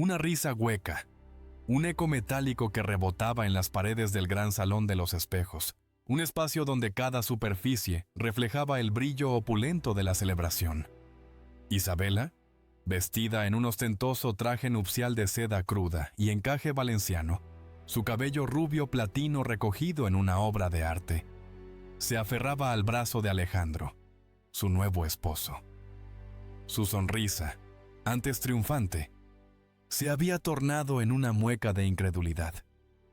Una risa hueca, un eco metálico que rebotaba en las paredes del gran salón de los espejos, un espacio donde cada superficie reflejaba el brillo opulento de la celebración. Isabela, vestida en un ostentoso traje nupcial de seda cruda y encaje valenciano, su cabello rubio platino recogido en una obra de arte, se aferraba al brazo de Alejandro, su nuevo esposo. Su sonrisa, antes triunfante, se había tornado en una mueca de incredulidad.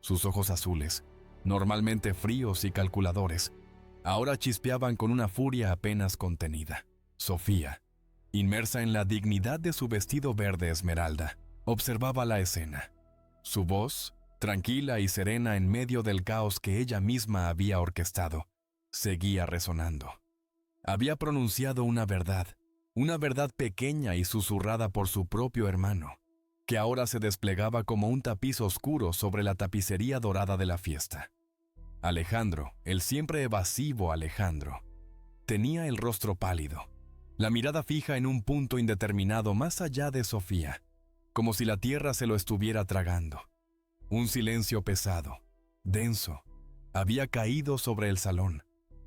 Sus ojos azules, normalmente fríos y calculadores, ahora chispeaban con una furia apenas contenida. Sofía, inmersa en la dignidad de su vestido verde esmeralda, observaba la escena. Su voz, tranquila y serena en medio del caos que ella misma había orquestado, seguía resonando. Había pronunciado una verdad pequeña y susurrada por su propio hermano, que ahora se desplegaba como un tapiz oscuro sobre la tapicería dorada de la fiesta. Alejandro, el siempre evasivo Alejandro, tenía el rostro pálido, la mirada fija en un punto indeterminado más allá de Sofía, como si la tierra se lo estuviera tragando. Un silencio pesado, denso, había caído sobre el salón,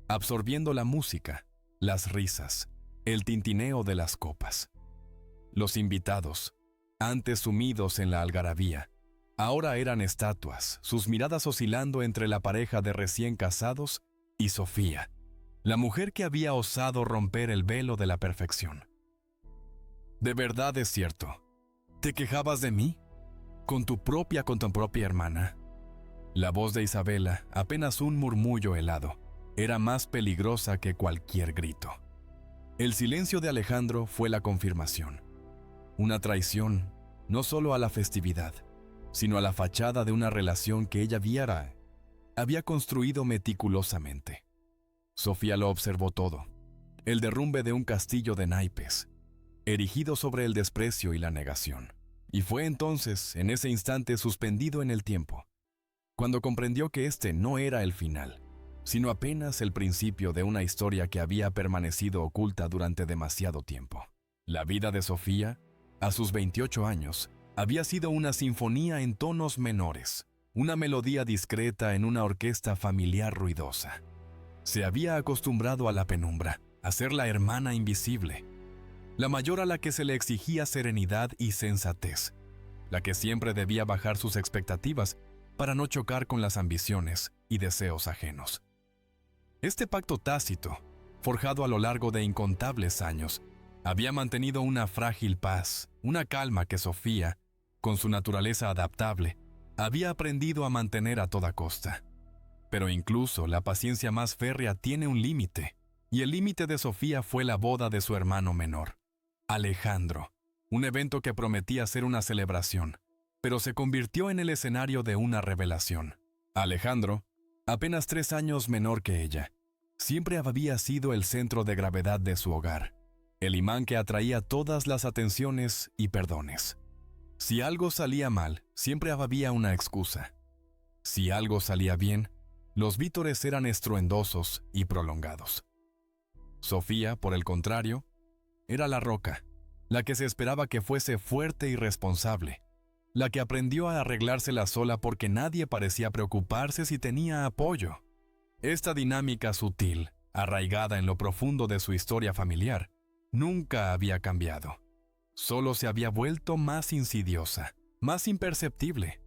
absorbiendo la música, las risas, el tintineo de las copas. Los invitados, antes sumidos en la algarabía, ahora eran estatuas, sus miradas oscilando entre la pareja de recién casados y Sofía, la mujer que había osado romper el velo de la perfección. «De verdad es cierto. ¿Te quejabas de mí? Con tu propia hermana». La voz de Isabela, apenas un murmullo helado, era más peligrosa que cualquier grito. El silencio de Alejandro fue la confirmación. Una traición, no solo a la festividad, sino a la fachada de una relación que ella había construido meticulosamente. Sofía lo observó todo, el derrumbe de un castillo de naipes, erigido sobre el desprecio y la negación. Y fue entonces, en ese instante suspendido en el tiempo, cuando comprendió que este no era el final, sino apenas el principio de una historia que había permanecido oculta durante demasiado tiempo. La vida de Sofía, a sus 28 años, había sido una sinfonía en tonos menores, una melodía discreta en una orquesta familiar ruidosa. Se había acostumbrado a la penumbra, a ser la hermana invisible, la mayor a la que se le exigía serenidad y sensatez, la que siempre debía bajar sus expectativas para no chocar con las ambiciones y deseos ajenos. Este pacto tácito, forjado a lo largo de incontables años, había mantenido una frágil paz, una calma que Sofía, con su naturaleza adaptable, había aprendido a mantener a toda costa. Pero incluso la paciencia más férrea tiene un límite, y el límite de Sofía fue la boda de su hermano menor, Alejandro, un evento que prometía ser una celebración, pero se convirtió en el escenario de una revelación. Alejandro, apenas 3 años menor que ella, siempre había sido el centro de gravedad de su hogar, el imán que atraía todas las atenciones y perdones. Si algo salía mal, siempre había una excusa. Si algo salía bien, los vítores eran estruendosos y prolongados. Sofía, por el contrario, era la roca, la que se esperaba que fuese fuerte y responsable, la que aprendió a arreglársela sola porque nadie parecía preocuparse si tenía apoyo. Esta dinámica sutil, arraigada en lo profundo de su historia familiar, nunca había cambiado. Solo se había vuelto más insidiosa, más imperceptible.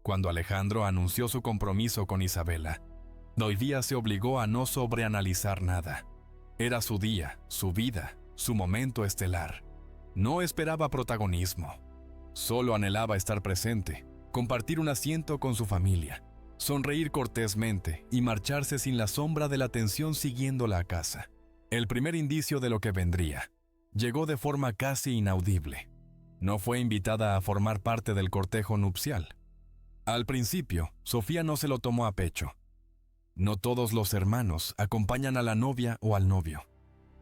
Cuando Alejandro anunció su compromiso con Isabela, Doivía se obligó a no sobreanalizar nada. Era su día, su vida, su momento estelar. No esperaba protagonismo. Solo anhelaba estar presente, compartir un asiento con su familia, sonreír cortésmente y marcharse sin la sombra de la tensión siguiéndola a casa. El primer indicio de lo que vendría llegó de forma casi inaudible. No fue invitada a formar parte del cortejo nupcial. Al principio, Sofía no se lo tomó a pecho. No todos los hermanos acompañan a la novia o al novio,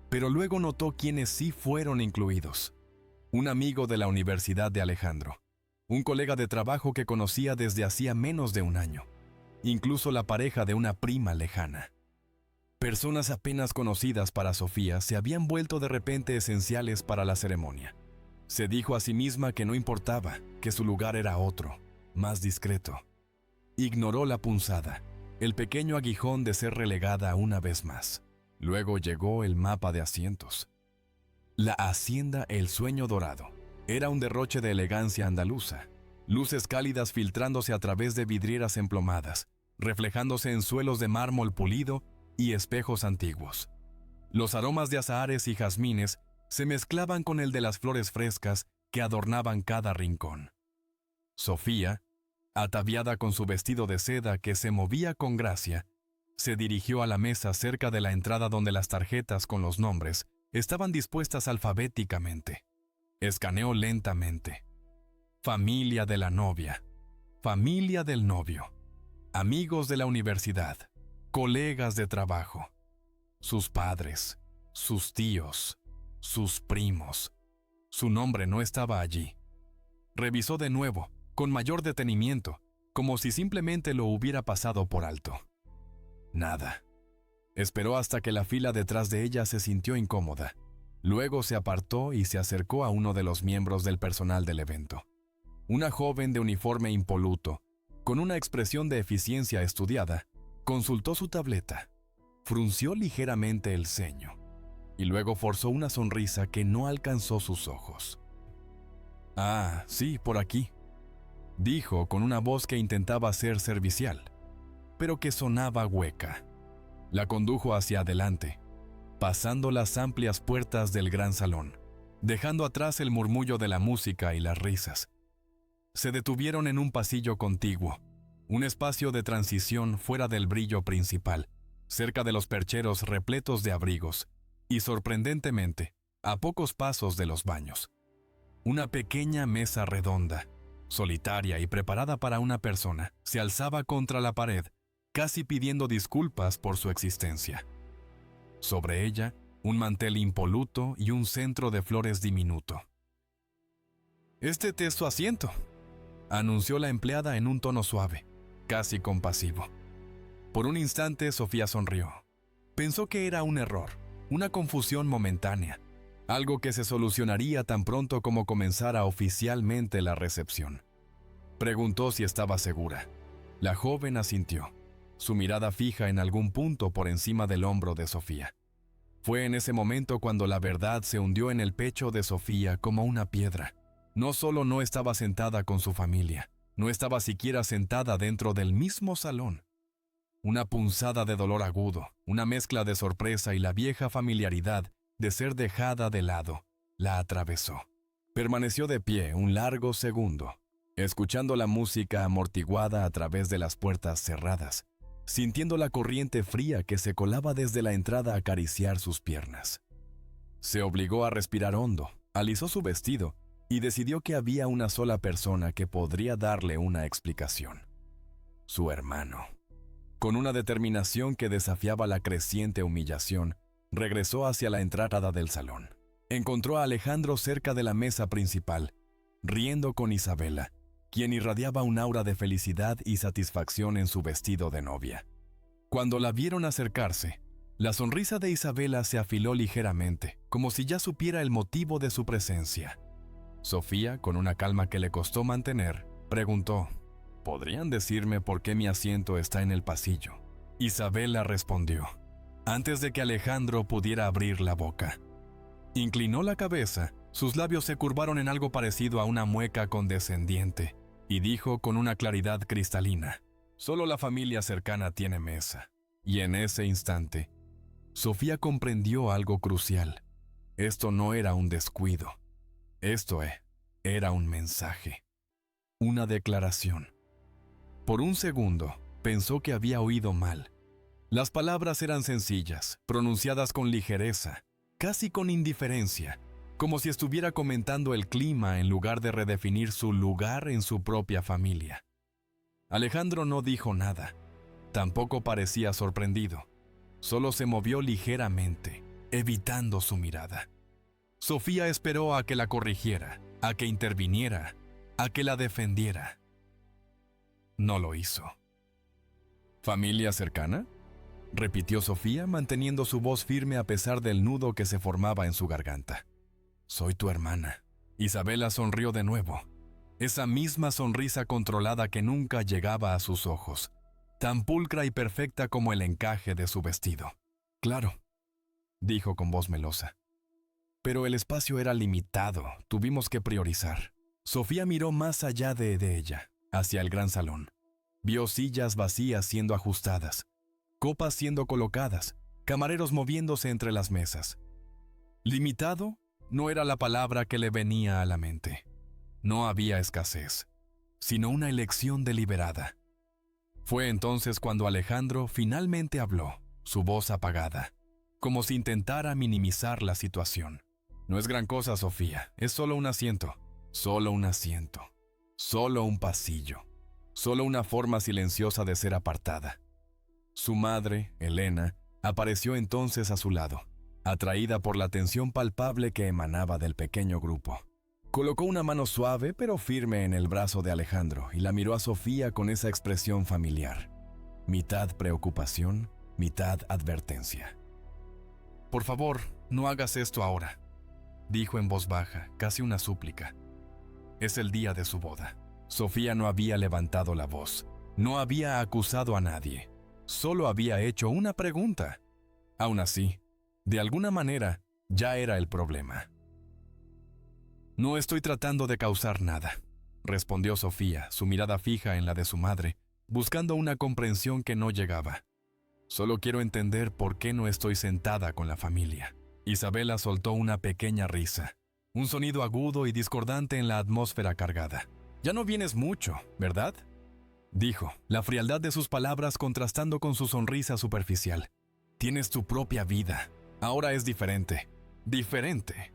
pero luego notó quienes sí fueron incluidos. Un amigo de la universidad de Alejandro, un colega de trabajo que conocía desde hacía menos de un año, incluso la pareja de una prima lejana. Personas apenas conocidas para Sofía se habían vuelto de repente esenciales para la ceremonia. Se dijo a sí misma que no importaba, que su lugar era otro, más discreto. Ignoró la punzada, el pequeño aguijón de ser relegada una vez más. Luego llegó el mapa de asientos. La hacienda El Sueño Dorado era un derroche de elegancia andaluza, luces cálidas filtrándose a través de vidrieras emplomadas, reflejándose en suelos de mármol pulido y espejos antiguos. Los aromas de azahares y jazmines se mezclaban con el de las flores frescas que adornaban cada rincón. Sofía, ataviada con su vestido de seda que se movía con gracia, se dirigió a la mesa cerca de la entrada donde las tarjetas con los nombres estaban dispuestas alfabéticamente. Escaneó lentamente. Familia de la novia, familia del novio, amigos de la universidad, colegas de trabajo, sus padres, sus tíos, sus primos. Su nombre no estaba allí. Revisó de nuevo, con mayor detenimiento, como si simplemente lo hubiera pasado por alto. Nada. Esperó hasta que la fila detrás de ella se sintió incómoda. Luego se apartó y se acercó a uno de los miembros del personal del evento. Una joven de uniforme impoluto, con una expresión de eficiencia estudiada, consultó su tableta, frunció ligeramente el ceño y luego forzó una sonrisa que no alcanzó sus ojos. «Ah, sí, por aquí», dijo con una voz que intentaba ser servicial, pero que sonaba hueca. La condujo hacia adelante, pasando las amplias puertas del gran salón, dejando atrás el murmullo de la música y las risas. Se detuvieron en un pasillo contiguo, un espacio de transición fuera del brillo principal, cerca de los percheros repletos de abrigos, y sorprendentemente, a pocos pasos de los baños. Una pequeña mesa redonda, solitaria y preparada para una persona, se alzaba contra la pared, casi pidiendo disculpas por su existencia. Sobre ella, un mantel impoluto y un centro de flores diminuto. «Este es su asiento», anunció la empleada en un tono suave, casi compasivo. Por un instante Sofía sonrió. Pensó que era un error, una confusión momentánea, algo que se solucionaría tan pronto como comenzara oficialmente la recepción. Preguntó si estaba segura. La joven asintió, su mirada fija en algún punto por encima del hombro de Sofía. Fue en ese momento cuando la verdad se hundió en el pecho de Sofía como una piedra. No solo no estaba sentada con su familia, no estaba siquiera sentada dentro del mismo salón. Una punzada de dolor agudo, una mezcla de sorpresa y la vieja familiaridad de ser dejada de lado, la atravesó. Permaneció de pie un largo segundo, escuchando la música amortiguada a través de las puertas cerradas, sintiendo la corriente fría que se colaba desde la entrada a acariciar sus piernas. Se obligó a respirar hondo, alisó su vestido y decidió que había una sola persona que podría darle una explicación: su hermano. Con una determinación que desafiaba la creciente humillación, regresó hacia la entrada del salón. Encontró a Alejandro cerca de la mesa principal, riendo con Isabela, quien irradiaba un aura de felicidad y satisfacción en su vestido de novia. Cuando la vieron acercarse, la sonrisa de Isabela se afiló ligeramente, como si ya supiera el motivo de su presencia. Sofía, con una calma que le costó mantener, preguntó: «¿Podrían decirme por qué mi asiento está en el pasillo?». Isabela respondió, antes de que Alejandro pudiera abrir la boca. Inclinó la cabeza, sus labios se curvaron en algo parecido a una mueca condescendiente, y dijo con una claridad cristalina: «Solo la familia cercana tiene mesa». Y en ese instante, Sofía comprendió algo crucial. Esto no era un descuido. Esto era un mensaje, una declaración. Por un segundo, pensó que había oído mal. Las palabras eran sencillas, pronunciadas con ligereza, casi con indiferencia, como si estuviera comentando el clima en lugar de redefinir su lugar en su propia familia. Alejandro no dijo nada. Tampoco parecía sorprendido. Solo se movió ligeramente, evitando su mirada. Sofía esperó a que la corrigiera, a que interviniera, a que la defendiera. No lo hizo. ¿Familia cercana?, repitió Sofía, manteniendo su voz firme a pesar del nudo que se formaba en su garganta. «Soy tu hermana», Isabela sonrió de nuevo. Esa misma sonrisa controlada que nunca llegaba a sus ojos, tan pulcra y perfecta como el encaje de su vestido. «Claro», dijo con voz melosa. Pero el espacio era limitado, tuvimos que priorizar. Sofía miró más allá de ella, hacia el gran salón. Vio sillas vacías siendo ajustadas, copas siendo colocadas, camareros moviéndose entre las mesas. Limitado no era la palabra que le venía a la mente. No había escasez, sino una elección deliberada. Fue entonces cuando Alejandro finalmente habló, su voz apagada, como si intentara minimizar la situación. «No es gran cosa, Sofía, es solo un asiento, solo un asiento, solo un pasillo, solo una forma silenciosa de ser apartada». Su madre, Elena, apareció entonces a su lado, atraída por la tensión palpable que emanaba del pequeño grupo. Colocó una mano suave pero firme en el brazo de Alejandro y la miró a Sofía con esa expresión familiar, mitad preocupación, mitad advertencia. «Por favor, no hagas esto ahora», dijo en voz baja, casi una súplica. Es el día de su boda. Sofía no había levantado la voz, no había acusado a nadie, solo había hecho una pregunta. Aún así, de alguna manera, ya era el problema. «No estoy tratando de causar nada», respondió Sofía, su mirada fija en la de su madre, buscando una comprensión que no llegaba. «Solo quiero entender por qué no estoy sentada con la familia». Isabela soltó una pequeña risa, un sonido agudo y discordante en la atmósfera cargada. «Ya no vienes mucho, ¿verdad?», dijo, la frialdad de sus palabras contrastando con su sonrisa superficial. «Tienes tu propia vida. Ahora es diferente. Diferente».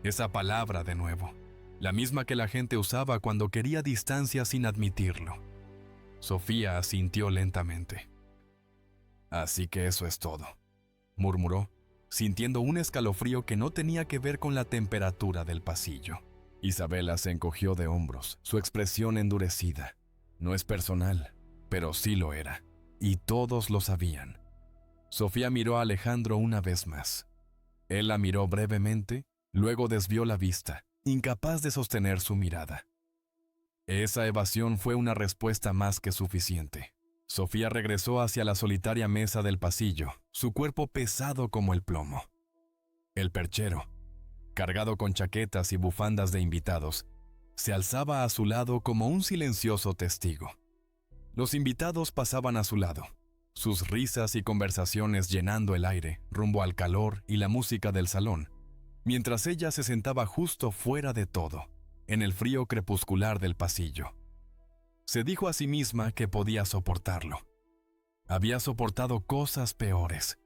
Esa palabra de nuevo, la misma que la gente usaba cuando quería distancia sin admitirlo. Sofía asintió lentamente. «Así que eso es todo», murmuró, sintiendo un escalofrío que no tenía que ver con la temperatura del pasillo. Isabela se encogió de hombros, su expresión endurecida. No es personal, pero sí lo era, y todos lo sabían. Sofía miró a Alejandro una vez más. Él la miró brevemente, luego desvió la vista, incapaz de sostener su mirada. Esa evasión fue una respuesta más que suficiente. Sofía regresó hacia la solitaria mesa del pasillo, su cuerpo pesado como el plomo. El perchero, cargado con chaquetas y bufandas de invitados, se alzaba a su lado como un silencioso testigo. Los invitados pasaban a su lado, sus risas y conversaciones llenando el aire, rumbo al calor y la música del salón, mientras ella se sentaba justo fuera de todo, en el frío crepuscular del pasillo. Se dijo a sí misma que podía soportarlo. Había soportado cosas peores.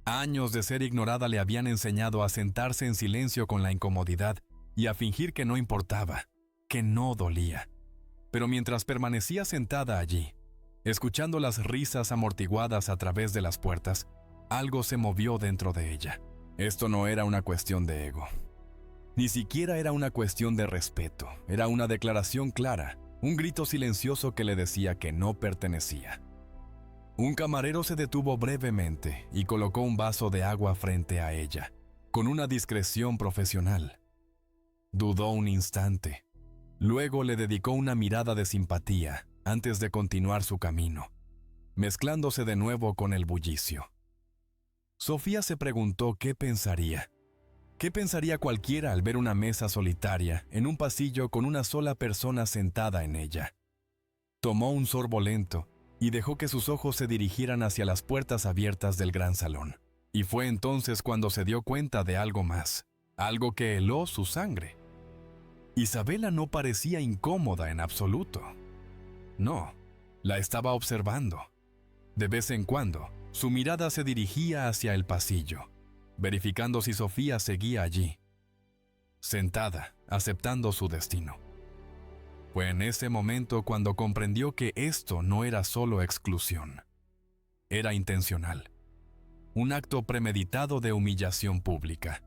Años de ser ignorada le habían enseñado a sentarse en silencio con la incomodidad y a fingir que no importaba, que no dolía. Pero mientras permanecía sentada allí, escuchando las risas amortiguadas a través de las puertas, algo se movió dentro de ella. Esto no era una cuestión de ego. Ni siquiera era una cuestión de respeto. Era una declaración clara, un grito silencioso que le decía que no pertenecía. Un camarero se detuvo brevemente y colocó un vaso de agua frente a ella, con una discreción profesional. Dudó un instante. Luego le dedicó una mirada de simpatía antes de continuar su camino, mezclándose de nuevo con el bullicio. Sofía se preguntó qué pensaría. ¿Qué pensaría cualquiera al ver una mesa solitaria en un pasillo con una sola persona sentada en ella? Tomó un sorbo lento y dejó que sus ojos se dirigieran hacia las puertas abiertas del gran salón. Y fue entonces cuando se dio cuenta de algo más, algo que heló su sangre. Isabela no parecía incómoda en absoluto. No, la estaba observando. De vez en cuando, su mirada se dirigía hacia el pasillo, verificando si Sofía seguía allí, sentada, aceptando su destino. Fue en ese momento cuando comprendió que esto no era solo exclusión. Era intencional. Un acto premeditado de humillación pública.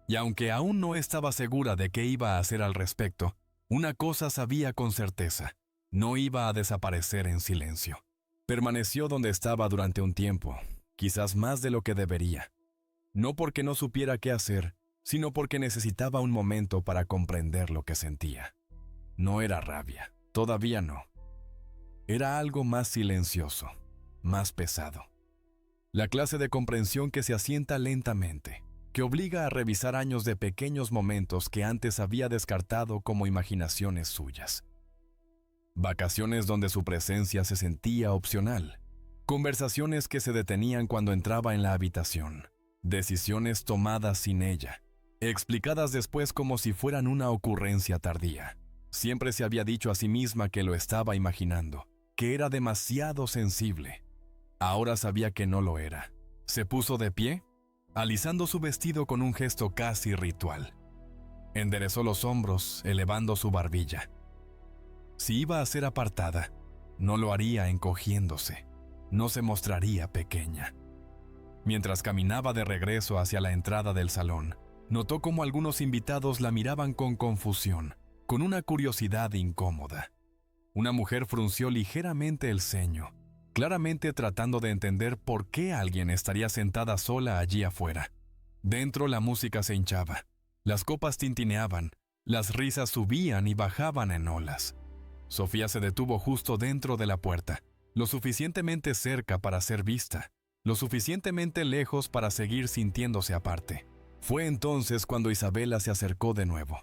Y aunque aún no estaba segura de qué iba a hacer al respecto, una cosa sabía con certeza: no iba a desaparecer en silencio. Permaneció donde estaba durante un tiempo, quizás más de lo que debería. No porque no supiera qué hacer, sino porque necesitaba un momento para comprender lo que sentía. No era rabia, todavía no. Era algo más silencioso, más pesado. La clase de comprensión que se asienta lentamente, que obliga a revisar años de pequeños momentos que antes había descartado como imaginaciones suyas. Vacaciones donde su presencia se sentía opcional. Conversaciones que se detenían cuando entraba en la habitación. Decisiones tomadas sin ella, explicadas después como si fueran una ocurrencia tardía. Siempre se había dicho a sí misma que lo estaba imaginando, que era demasiado sensible. Ahora sabía que no lo era. Se puso de pie, alisando su vestido con un gesto casi ritual. Enderezó los hombros, elevando su barbilla. Si iba a ser apartada, no lo haría encogiéndose. No se mostraría pequeña. Mientras caminaba de regreso hacia la entrada del salón, notó cómo algunos invitados la miraban con confusión, con una curiosidad incómoda. Una mujer frunció ligeramente el ceño, claramente tratando de entender por qué alguien estaría sentada sola allí afuera. Dentro la música se hinchaba, las copas tintineaban, las risas subían y bajaban en olas. Sofía se detuvo justo dentro de la puerta, lo suficientemente cerca para ser vista, lo suficientemente lejos para seguir sintiéndose aparte. Fue entonces cuando Isabela se acercó de nuevo.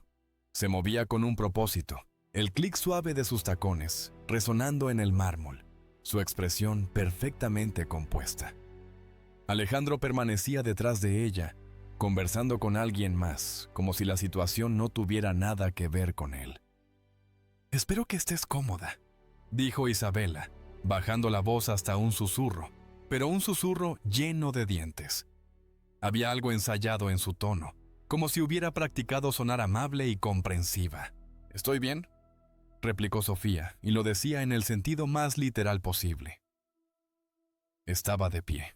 Se movía con un propósito, el clic suave de sus tacones, resonando en el mármol, su expresión perfectamente compuesta. Alejandro permanecía detrás de ella, conversando con alguien más, como si la situación no tuviera nada que ver con él. «Espero que estés cómoda», dijo Isabela, bajando la voz hasta un susurro, pero un susurro lleno de dientes. Había algo ensayado en su tono, como si hubiera practicado sonar amable y comprensiva. «¿Estoy bien?», replicó Sofía, y lo decía en el sentido más literal posible. Estaba de pie.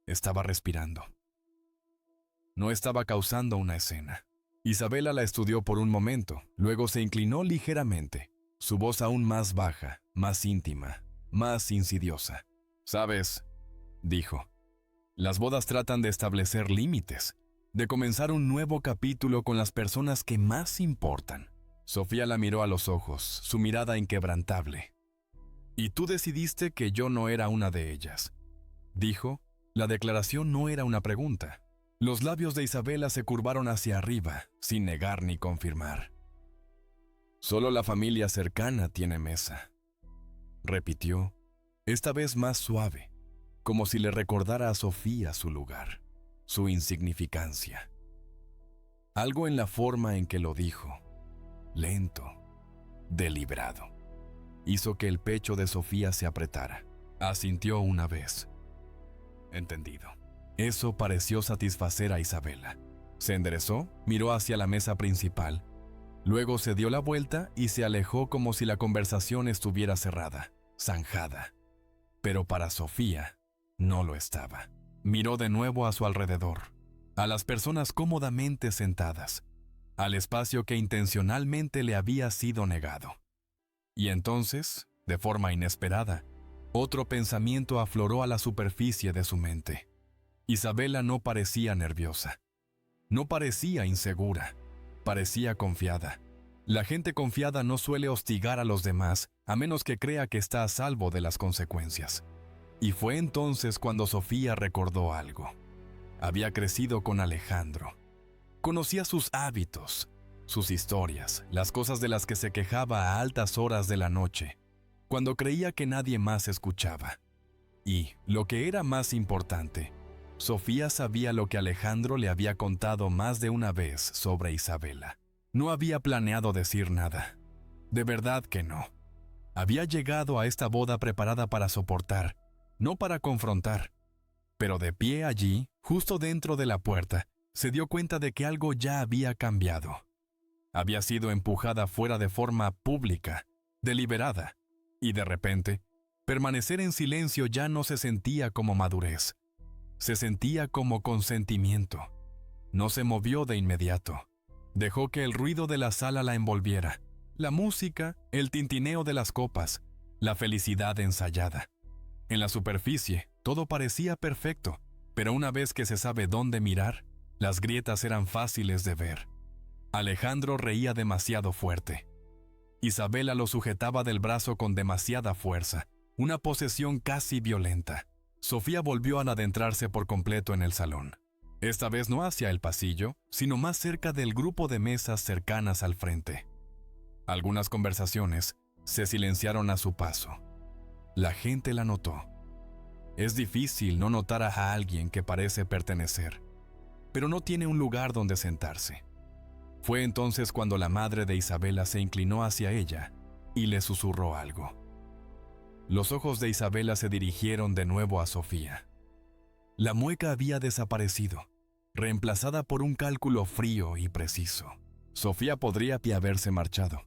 Estaba respirando. No estaba causando una escena. Isabela la estudió por un momento, luego se inclinó ligeramente, su voz aún más baja, más íntima, más insidiosa. «¿Sabes?», dijo, «las bodas tratan de establecer límites, de comenzar un nuevo capítulo con las personas que más importan». Sofía la miró a los ojos, su mirada inquebrantable. «Y tú decidiste que yo no era una de ellas», dijo. La declaración no era una pregunta. Los labios de Isabela se curvaron hacia arriba, sin negar ni confirmar. «Solo la familia cercana tiene mesa», repitió, esta vez más suave, como si le recordara a Sofía su lugar, su insignificancia. Algo en la forma en que lo dijo, lento, deliberado, hizo que el pecho de Sofía se apretara. Asintió una vez. «Entendido». Eso pareció satisfacer a Isabela. Se enderezó, miró hacia la mesa principal. Luego se dio la vuelta y se alejó como si la conversación estuviera cerrada, zanjada. Pero para Sofía no lo estaba. Miró de nuevo a su alrededor, a las personas cómodamente sentadas, al espacio que intencionalmente le había sido negado. Y entonces, de forma inesperada, otro pensamiento afloró a la superficie de su mente. Isabela no parecía nerviosa, no parecía insegura, parecía confiada. La gente confiada no suele hostigar a los demás a menos que crea que está a salvo de las consecuencias. Y fue entonces cuando Sofía recordó algo. Había crecido con Alejandro. Conocía sus hábitos, sus historias, las cosas de las que se quejaba a altas horas de la noche, cuando creía que nadie más escuchaba. Y, lo que era más importante, Sofía sabía lo que Alejandro le había contado más de una vez sobre Isabela. No había planeado decir nada. De verdad que no. Había llegado a esta boda preparada para soportar, no para confrontar. Pero de pie allí, justo dentro de la puerta, se dio cuenta de que algo ya había cambiado. Había sido empujada fuera de forma pública, deliberada, y de repente, permanecer en silencio ya no se sentía como madurez. Se sentía como consentimiento. No se movió de inmediato. Dejó que el ruido de la sala la envolviera. La música, el tintineo de las copas, la felicidad ensayada. En la superficie, todo parecía perfecto, pero una vez que se sabe dónde mirar, Las grietas eran fáciles de ver. Alejandro reía demasiado fuerte. Isabela lo sujetaba del brazo con demasiada fuerza, una posesión casi violenta. Sofía volvió a adentrarse por completo en el salón. Esta vez no hacia el pasillo, sino más cerca del grupo de mesas cercanas al frente. Algunas conversaciones se silenciaron a su paso. La gente la notó. Es difícil no notar a alguien que parece pertenecer, pero no tiene un lugar donde sentarse. Fue entonces cuando la madre de Isabela se inclinó hacia ella y le susurró algo. Los ojos de Isabela se dirigieron de nuevo a Sofía. La mueca había desaparecido, reemplazada por un cálculo frío y preciso. Sofía podría haberse marchado.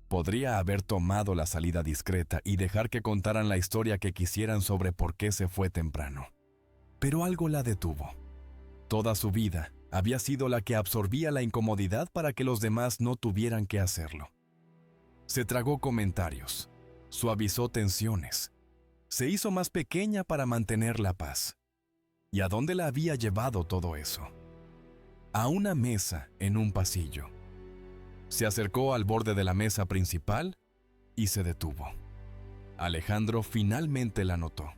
Podría haber tomado la salida discreta y dejar que contaran la historia que quisieran sobre por qué se fue temprano. Pero algo la detuvo. Toda su vida había sido la que absorbía la incomodidad para que los demás no tuvieran que hacerlo. Se tragó comentarios, suavizó tensiones, se hizo más pequeña para mantener la paz. ¿Y a dónde la había llevado todo eso? A una mesa en un pasillo. Se acercó al borde de la mesa principal y se detuvo. Alejandro finalmente la notó.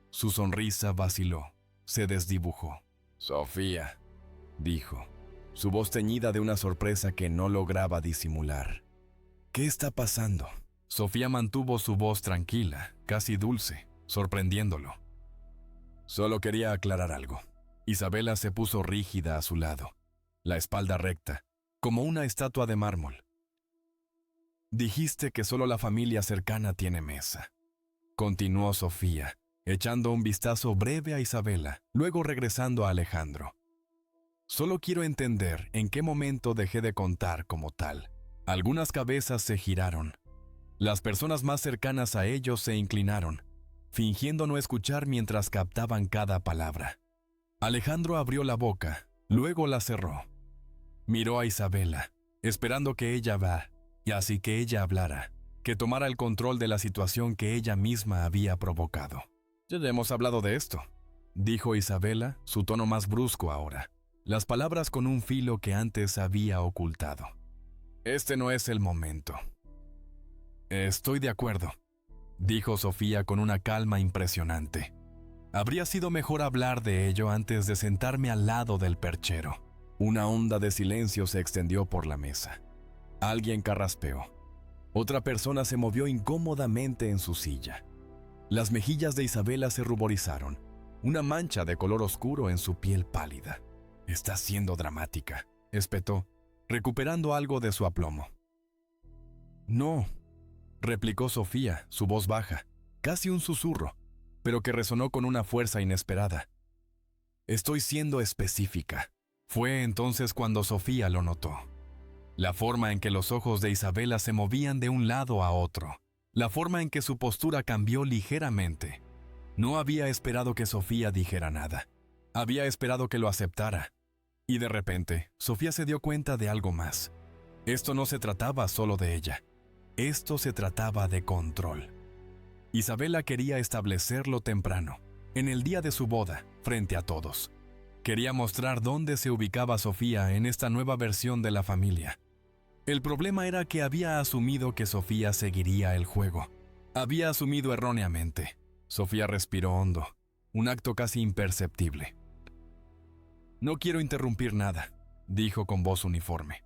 Su sonrisa vaciló, se desdibujó. «Sofía», dijo, su voz teñida de una sorpresa que no lograba disimular. «¿Qué está pasando?» Sofía mantuvo su voz tranquila, casi dulce, sorprendiéndolo. «Solo quería aclarar algo». Isabela se puso rígida a su lado, la espalda recta, como una estatua de mármol. «Dijiste que solo la familia cercana tiene mesa», continuó Sofía, echando un vistazo breve a Isabela, luego regresando a Alejandro. «Solo quiero entender en qué momento dejé de contar como tal». Algunas cabezas se giraron. Las personas más cercanas a ellos se inclinaron, fingiendo no escuchar mientras captaban cada palabra. Alejandro abrió la boca, luego la cerró. Miró a Isabela, esperando que ella y así que ella hablara, que tomara el control de la situación que ella misma había provocado. «Ya hemos hablado de esto», dijo Isabela, su tono más brusco ahora, las palabras con un filo que antes había ocultado. «Este no es el momento». «Estoy de acuerdo», dijo Sofía con una calma impresionante. «Habría sido mejor hablar de ello antes de sentarme al lado del perchero». Una onda de silencio se extendió por la mesa. Alguien carraspeó. Otra persona se movió incómodamente en su silla. Las mejillas de Isabela se ruborizaron, una mancha de color oscuro en su piel pálida. «Está siendo dramática», espetó, recuperando algo de su aplomo. «No», replicó Sofía, su voz baja, casi un susurro, pero que resonó con una fuerza inesperada. «Estoy siendo específica». Fue entonces cuando Sofía lo notó. La forma en que los ojos de Isabela se movían de un lado a otro, la forma en que su postura cambió ligeramente. No había esperado que Sofía dijera nada. Había esperado que lo aceptara. Y de repente, Sofía se dio cuenta de algo más. Esto no se trataba solo de ella. Esto se trataba de control. Isabela quería establecerlo temprano, en el día de su boda, frente a todos. Quería mostrar dónde se ubicaba Sofía en esta nueva versión de la familia. El problema era que había asumido que Sofía seguiría el juego. Había asumido erróneamente. Sofía respiró hondo, un acto casi imperceptible. «No quiero interrumpir nada», dijo con voz uniforme.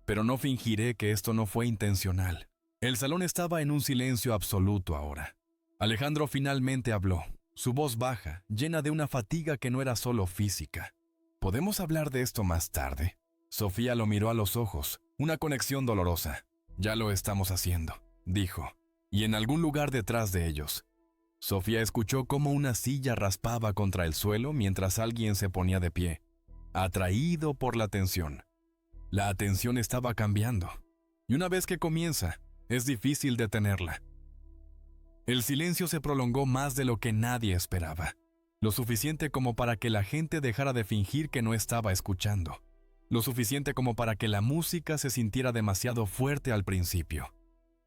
«Pero no fingiré que esto no fue intencional». El salón estaba en un silencio absoluto ahora. Alejandro finalmente habló, su voz baja, llena de una fatiga que no era solo física. «¿Podemos hablar de esto más tarde?» Sofía lo miró a los ojos, una conexión dolorosa. «Ya lo estamos haciendo», dijo, y en algún lugar detrás de ellos. Sofía escuchó cómo una silla raspaba contra el suelo mientras alguien se ponía de pie, atraído por la tensión. La atención estaba cambiando, y una vez que comienza, es difícil detenerla. El silencio se prolongó más de lo que nadie esperaba, lo suficiente como para que la gente dejara de fingir que no estaba escuchando, lo suficiente como para que la música se sintiera demasiado fuerte al principio,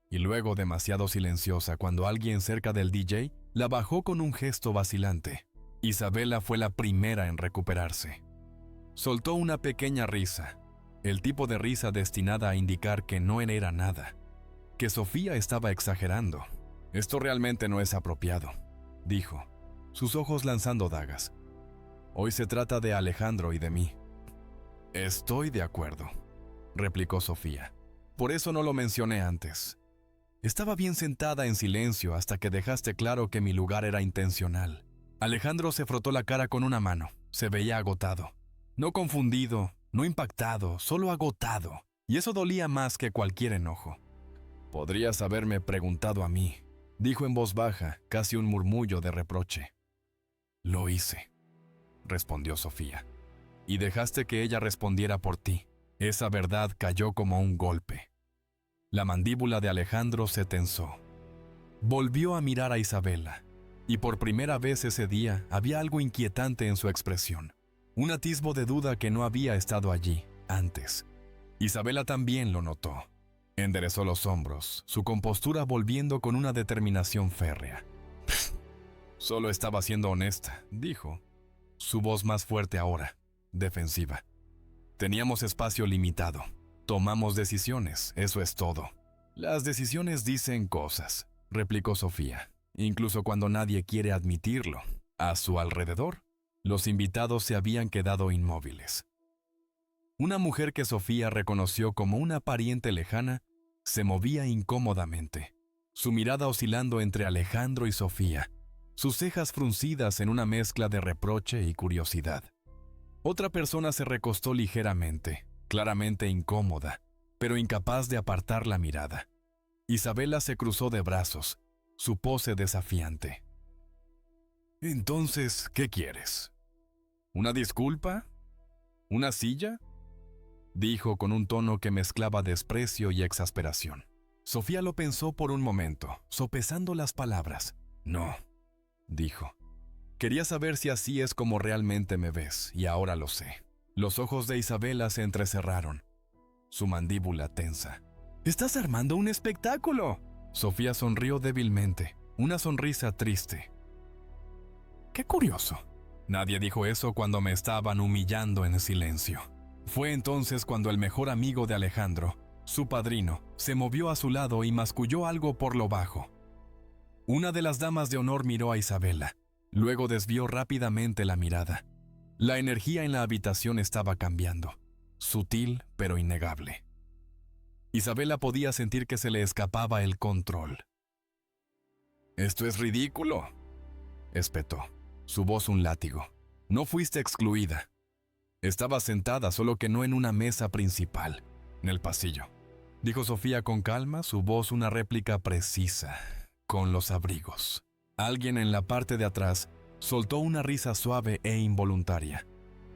y luego demasiado silenciosa cuando alguien cerca del DJ la bajó con un gesto vacilante. Isabela fue la primera en recuperarse. Soltó una pequeña risa, el tipo de risa destinada a indicar que no era nada, que Sofía estaba exagerando. «Esto realmente no es apropiado», dijo, sus ojos lanzando dagas. «Hoy se trata de Alejandro y de mí». «Estoy de acuerdo», replicó Sofía. «Por eso no lo mencioné antes. Estaba bien sentada en silencio hasta que dejaste claro que mi lugar era intencional». Alejandro se frotó la cara con una mano. Se veía agotado. No confundido, no impactado, solo agotado. Y eso dolía más que cualquier enojo. «Podrías haberme preguntado a mí», dijo en voz baja, casi un murmullo de reproche. «Lo hice», respondió Sofía. «Y dejaste que ella respondiera por ti». Esa verdad cayó como un golpe. La mandíbula de Alejandro se tensó. Volvió a mirar a Isabela, y por primera vez ese día había algo inquietante en su expresión. Un atisbo de duda que no había estado allí antes. Isabela también lo notó. Enderezó los hombros, su compostura volviendo con una determinación férrea. «Solo estaba siendo honesta», dijo, su voz más fuerte ahora, defensiva. «Teníamos espacio limitado. Tomamos decisiones, eso es todo». «Las decisiones dicen cosas», replicó Sofía, incluso cuando nadie quiere admitirlo. A su alrededor, los invitados se habían quedado inmóviles. Una mujer que Sofía reconoció como una pariente lejana se movía incómodamente, su mirada oscilando entre Alejandro y Sofía, sus cejas fruncidas en una mezcla de reproche y curiosidad. Otra persona se recostó ligeramente, claramente incómoda, pero incapaz de apartar la mirada. Isabela se cruzó de brazos, su pose desafiante. «Entonces, ¿qué quieres? ¿Una disculpa? ¿Una silla?», dijo con un tono que mezclaba desprecio y exasperación. Sofía lo pensó por un momento, sopesando las palabras. «No», dijo. «Quería saber si así es como realmente me ves, y ahora lo sé». Los ojos de Isabela se entrecerraron, su mandíbula tensa. «¡Estás armando un espectáculo!». Sofía sonrió débilmente, una sonrisa triste. «Qué curioso. Nadie dijo eso cuando me estaban humillando en silencio». Fue entonces cuando el mejor amigo de Alejandro, su padrino, se movió a su lado y masculló algo por lo bajo. Una de las damas de honor miró a Isabela, luego desvió rápidamente la mirada. La energía en la habitación estaba cambiando, sutil pero innegable. Isabela podía sentir que se le escapaba el control. «Esto es ridículo», espetó, su voz un látigo. «No fuiste excluida. Estabas sentada, solo que no en una mesa principal, en el pasillo», dijo Sofía con calma, su voz una réplica precisa, con los abrigos. Alguien en la parte de atrás soltó una risa suave e involuntaria.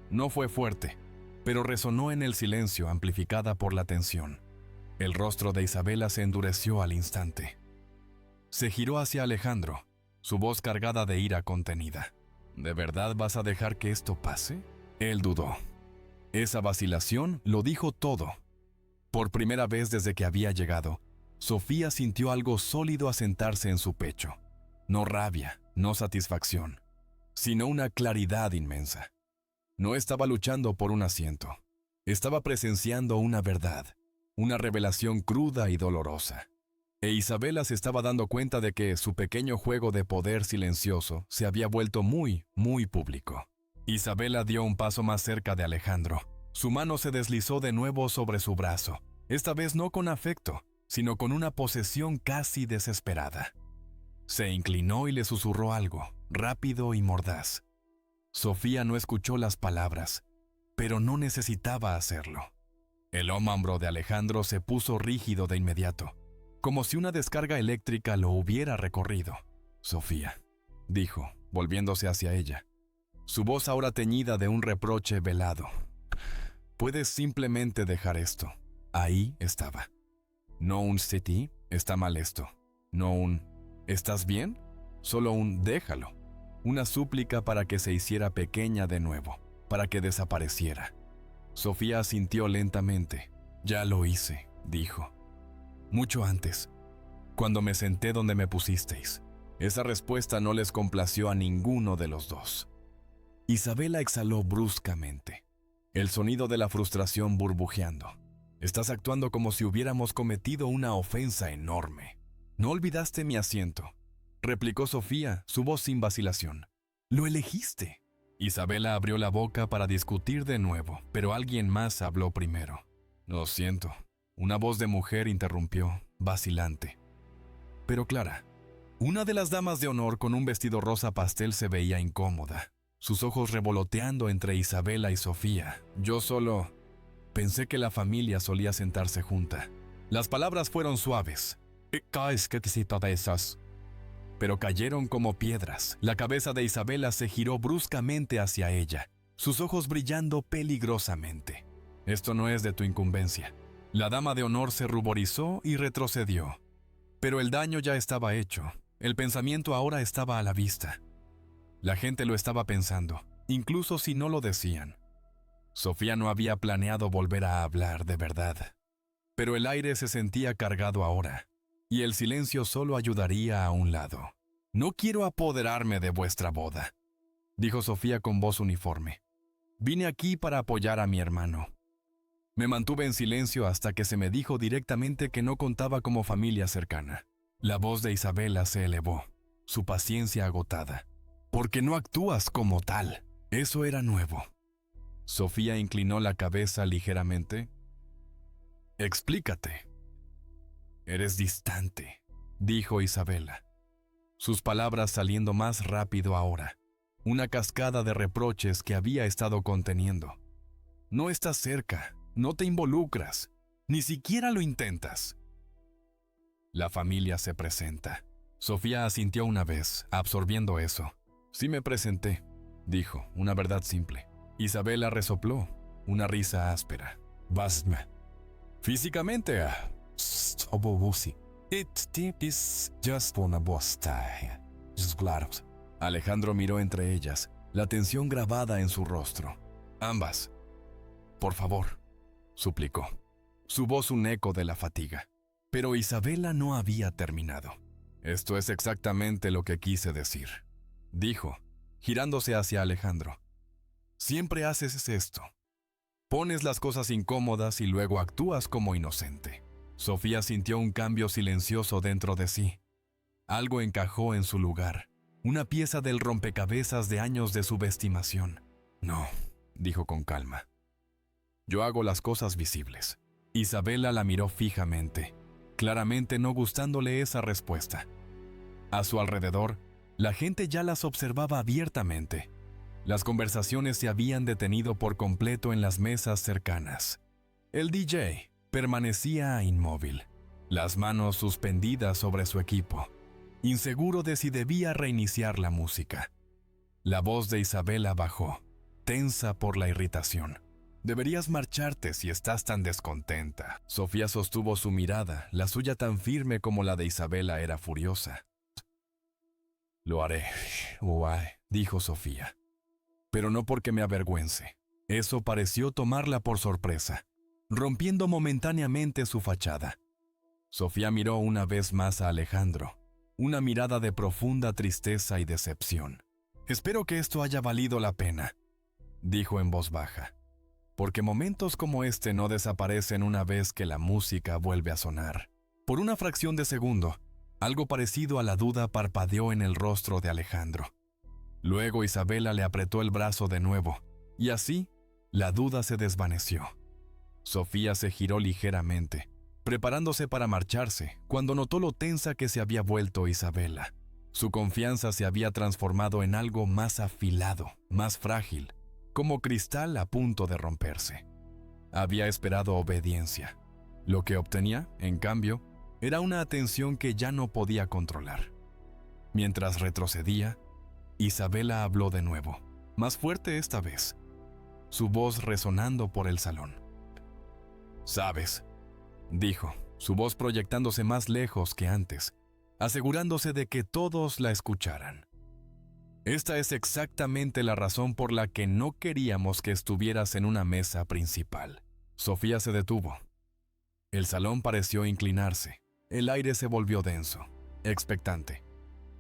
No fue fuerte, pero resonó en el silencio, amplificada por la tensión. El rostro de Isabela se endureció al instante. Se giró hacia Alejandro, su voz cargada de ira contenida. «¿De verdad vas a dejar que esto pase?». Él dudó. Esa vacilación lo dijo todo. Por primera vez desde que había llegado, Sofía sintió algo sólido asentarse en su pecho. No rabia, no satisfacción, sino una claridad inmensa. No estaba luchando por un asiento. Estaba presenciando una verdad, una revelación cruda y dolorosa. E Isabela se estaba dando cuenta de que su pequeño juego de poder silencioso se había vuelto muy, muy público. Isabela dio un paso más cerca de Alejandro. Su mano se deslizó de nuevo sobre su brazo, esta vez no con afecto, sino con una posesión casi desesperada. Se inclinó y le susurró algo, rápido y mordaz. Sofía no escuchó las palabras, pero no necesitaba hacerlo. El hombro de Alejandro se puso rígido de inmediato, como si una descarga eléctrica lo hubiera recorrido. «Sofía», dijo, volviéndose hacia ella, su voz ahora teñida de un reproche velado. «Puedes simplemente dejar esto». Ahí estaba. No un «sí, está mal esto». No un «¿estás bien?». Solo un «déjalo». Una súplica para que se hiciera pequeña de nuevo, para que desapareciera. Sofía asintió lentamente. «Ya lo hice», dijo. «Mucho antes, cuando me senté donde me pusisteis». Esa respuesta no les complació a ninguno de los dos. Isabela exhaló bruscamente. El sonido de la frustración burbujeando. Estás actuando como si hubiéramos cometido una ofensa enorme. No olvidaste mi asiento, replicó Sofía, su voz sin vacilación. Lo elegiste. Isabela abrió la boca para discutir de nuevo, pero alguien más habló primero. Lo siento. Una voz de mujer interrumpió, vacilante, pero clara. Una de las damas de honor con un vestido rosa pastel se veía incómoda, sus ojos revoloteando entre Isabela y Sofía. Yo solo pensé que la familia solía sentarse junta. Las palabras fueron suaves, pero cayeron como piedras. La cabeza de Isabela se giró bruscamente hacia ella, sus ojos brillando peligrosamente. Esto no es de tu incumbencia. La dama de honor se ruborizó y retrocedió. Pero el daño ya estaba hecho. El pensamiento ahora estaba a la vista. La gente lo estaba pensando, incluso si no lo decían. Sofía no había planeado volver a hablar de verdad. Pero el aire se sentía cargado ahora, y el silencio solo ayudaría a un lado. No quiero apoderarme de vuestra boda, dijo Sofía con voz uniforme. Vine aquí para apoyar a mi hermano. Me mantuve en silencio hasta que se me dijo directamente que no contaba como familia cercana. La voz de Isabela se elevó, su paciencia agotada. «Porque no actúas como tal». Eso era nuevo. Sofía inclinó la cabeza ligeramente. «Explícate». «Eres distante», dijo Isabela, sus palabras saliendo más rápido ahora. Una cascada de reproches que había estado conteniendo. «No estás cerca. No te involucras, ni siquiera lo intentas». La familia se presenta. Sofía asintió una vez, absorbiendo eso. Sí me presenté, dijo, una verdad simple. Isabela resopló, una risa áspera. Basma. Físicamente, Alejandro miró entre ellas, la tensión grabada en su rostro. Ambas. Por favor, suplicó, su voz un eco de la fatiga. Pero Isabela no había terminado. Esto es exactamente lo que quise decir, dijo, girándose hacia Alejandro. Siempre haces esto. Pones las cosas incómodas y luego actúas como inocente. Sofía sintió un cambio silencioso dentro de sí. Algo encajó en su lugar, una pieza del rompecabezas de años de subestimación. No, dijo con calma. Yo hago las cosas visibles. Isabela la miró fijamente, claramente no gustándole esa respuesta. A su alrededor, la gente ya las observaba abiertamente. Las conversaciones se habían detenido por completo en las mesas cercanas. El DJ permanecía inmóvil, las manos suspendidas sobre su equipo, inseguro de si debía reiniciar la música. La voz de Isabela bajó, tensa por la irritación. Deberías marcharte si estás tan descontenta. Sofía sostuvo su mirada, la suya tan firme como la de Isabela era furiosa. Lo haré, dijo Sofía. Pero no porque me avergüence. Eso pareció tomarla por sorpresa, rompiendo momentáneamente su fachada. Sofía miró una vez más a Alejandro, una mirada de profunda tristeza y decepción. Espero que esto haya valido la pena, dijo en voz baja. Porque momentos como este no desaparecen una vez que la música vuelve a sonar. Por una fracción de segundo, algo parecido a la duda parpadeó en el rostro de Alejandro. Luego Isabela le apretó el brazo de nuevo, y así, la duda se desvaneció. Sofía se giró ligeramente, preparándose para marcharse, cuando notó lo tensa que se había vuelto Isabela. Su confianza se había transformado en algo más afilado, más frágil, como cristal a punto de romperse. Había esperado obediencia. Lo que obtenía, en cambio, era una atención que ya no podía controlar. Mientras retrocedía, Isabela habló de nuevo, más fuerte esta vez, su voz resonando por el salón. «Sabes», dijo, su voz proyectándose más lejos que antes, asegurándose de que todos la escucharan. Esta es exactamente la razón por la que no queríamos que estuvieras en una mesa principal. Sofía se detuvo. El salón pareció inclinarse. El aire se volvió denso, expectante.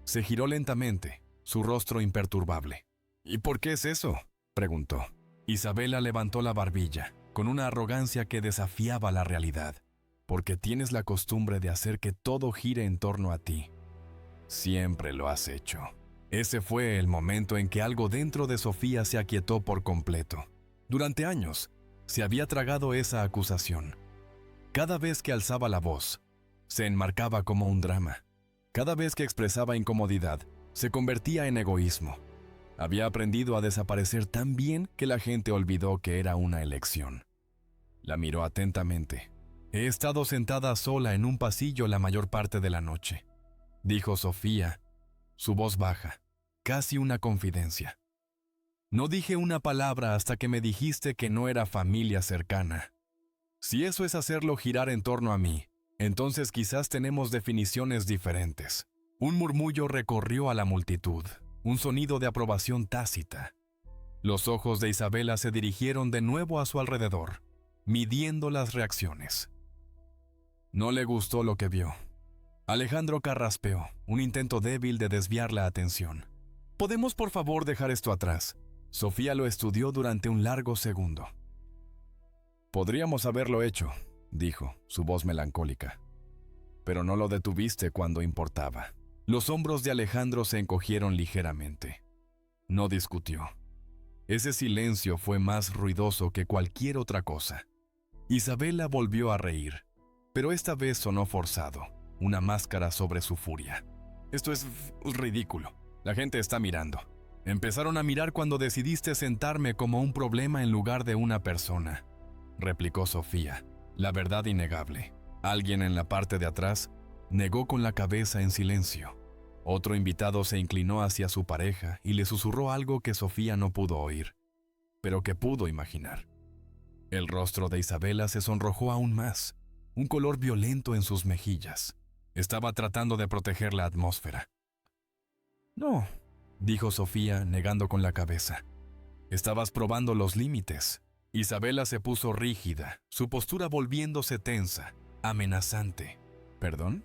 Se giró lentamente, su rostro imperturbable. «¿Y por qué es eso?», preguntó. Isabela levantó la barbilla, con una arrogancia que desafiaba la realidad. Porque tienes la costumbre de hacer que todo gire en torno a ti. Siempre lo has hecho. Ese fue el momento en que algo dentro de Sofía se aquietó por completo. Durante años, se había tragado esa acusación. Cada vez que alzaba la voz, se enmarcaba como un drama. Cada vez que expresaba incomodidad, se convertía en egoísmo. Había aprendido a desaparecer tan bien que la gente olvidó que era una elección. La miró atentamente. He estado sentada sola en un pasillo la mayor parte de la noche, dijo Sofía, su voz baja, casi una confidencia. No dije una palabra hasta que me dijiste que no era familia cercana. Si eso es hacerlo girar en torno a mí, entonces quizás tenemos definiciones diferentes. Un murmullo recorrió a la multitud, un sonido de aprobación tácita. Los ojos de Isabela se dirigieron de nuevo a su alrededor, midiendo las reacciones. No le gustó lo que vio. Alejandro carraspeó, un intento débil de desviar la atención. ¿Podemos por favor dejar esto atrás? Sofía lo estudió durante un largo segundo. Podríamos haberlo hecho, dijo, su voz melancólica. Pero no lo detuviste cuando importaba. Los hombros de Alejandro se encogieron ligeramente. No discutió. Ese silencio fue más ruidoso que cualquier otra cosa. Isabela volvió a reír, pero esta vez sonó forzado, una máscara sobre su furia. Esto es ridículo. La gente está mirando. Empezaron a mirar cuando decidiste sentarme como un problema en lugar de una persona, replicó Sofía, la verdad innegable. Alguien en la parte de atrás negó con la cabeza en silencio. Otro invitado se inclinó hacia su pareja y le susurró algo que Sofía no pudo oír, pero que pudo imaginar. El rostro de Isabela se sonrojó aún más, un color violento en sus mejillas. Estaba tratando de proteger la atmósfera. No, dijo Sofía, negando con la cabeza. Estabas probando los límites. Isabela se puso rígida, su postura volviéndose tensa, amenazante. ¿Perdón?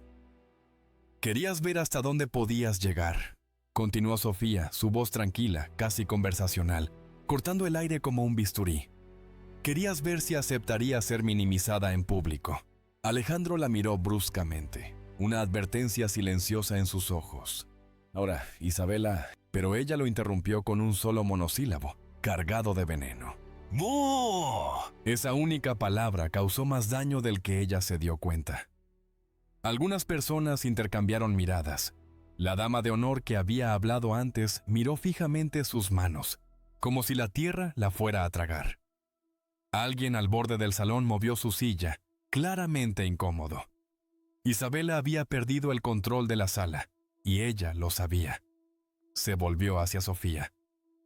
Querías ver hasta dónde podías llegar, continuó Sofía, su voz tranquila, casi conversacional, cortando el aire como un bisturí. Querías ver si aceptaría ser minimizada en público. Alejandro la miró bruscamente, una advertencia silenciosa en sus ojos. Ahora, Isabela, pero ella lo interrumpió con un solo monosílabo, cargado de veneno. ¡Boo! Esa única palabra causó más daño del que ella se dio cuenta. Algunas personas intercambiaron miradas. La dama de honor que había hablado antes miró fijamente sus manos, como si la tierra la fuera a tragar. Alguien al borde del salón movió su silla, claramente incómodo. Isabela había perdido el control de la sala, y ella lo sabía. Se volvió hacia Sofía,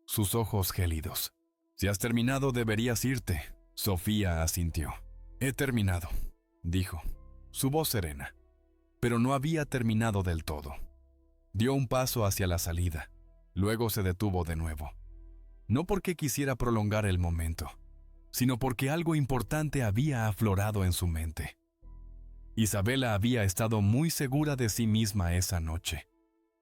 sus ojos gélidos. Si has terminado, deberías irte. Sofía asintió. He terminado, dijo, su voz serena. Pero no había terminado del todo. Dio un paso hacia la salida, luego se detuvo de nuevo. No porque quisiera prolongar el momento, sino porque algo importante había aflorado en su mente. Isabela había estado muy segura de sí misma esa noche,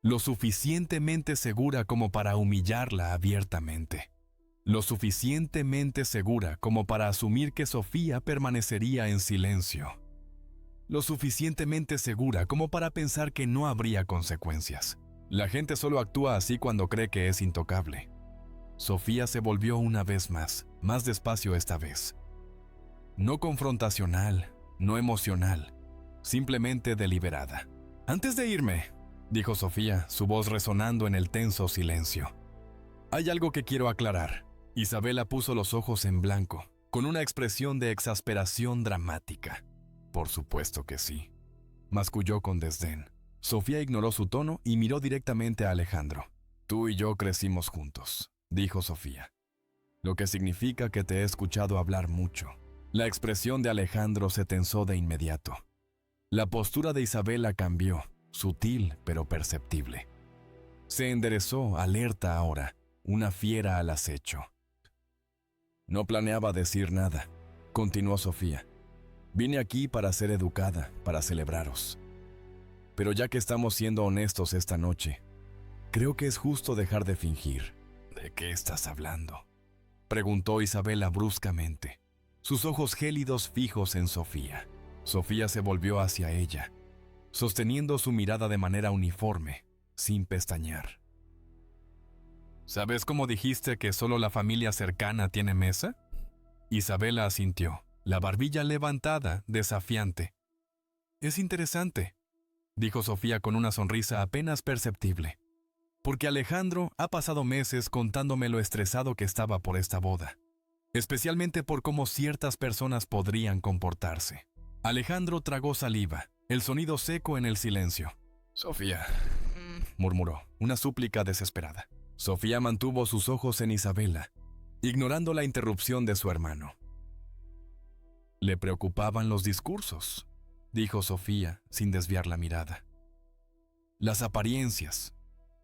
lo suficientemente segura como para humillarla abiertamente, lo suficientemente segura como para asumir que Sofía permanecería en silencio, lo suficientemente segura como para pensar que no habría consecuencias. La gente solo actúa así cuando cree que es intocable. Sofía se volvió una vez más despacio esta vez. No confrontacional, no emocional, simplemente deliberada. Antes de irme, dijo Sofía, su voz resonando en el tenso silencio. Hay algo que quiero aclarar. Isabela puso los ojos en blanco, con una expresión de exasperación dramática. Por supuesto que sí, masculló con desdén. Sofía ignoró su tono y miró directamente a Alejandro. Tú y yo crecimos juntos, dijo Sofía, lo que significa que te he escuchado hablar mucho. La expresión de Alejandro se tensó de inmediato. La postura de Isabela cambió, sutil pero perceptible. Se enderezó, alerta ahora, una fiera al acecho. No planeaba decir nada, continuó Sofía. Vine aquí para ser educada, para celebraros. Pero ya que estamos siendo honestos esta noche, creo que es justo dejar de fingir. ¿De qué estás hablando? preguntó Isabela bruscamente, sus ojos gélidos fijos en Sofía. Sofía se volvió hacia ella, sosteniendo su mirada de manera uniforme, sin pestañear. ¿Sabes cómo dijiste que solo la familia cercana tiene mesa? Isabela asintió, la barbilla levantada, desafiante. Es interesante, dijo Sofía con una sonrisa apenas perceptible, porque Alejandro ha pasado meses contándome lo estresado que estaba por esta boda, especialmente por cómo ciertas personas podrían comportarse. Alejandro tragó saliva, el sonido seco en el silencio. Sofía, murmuró, una súplica desesperada. Sofía mantuvo sus ojos en Isabela, ignorando la interrupción de su hermano. Le preocupaban los discursos, dijo Sofía sin desviar la mirada. Las apariencias,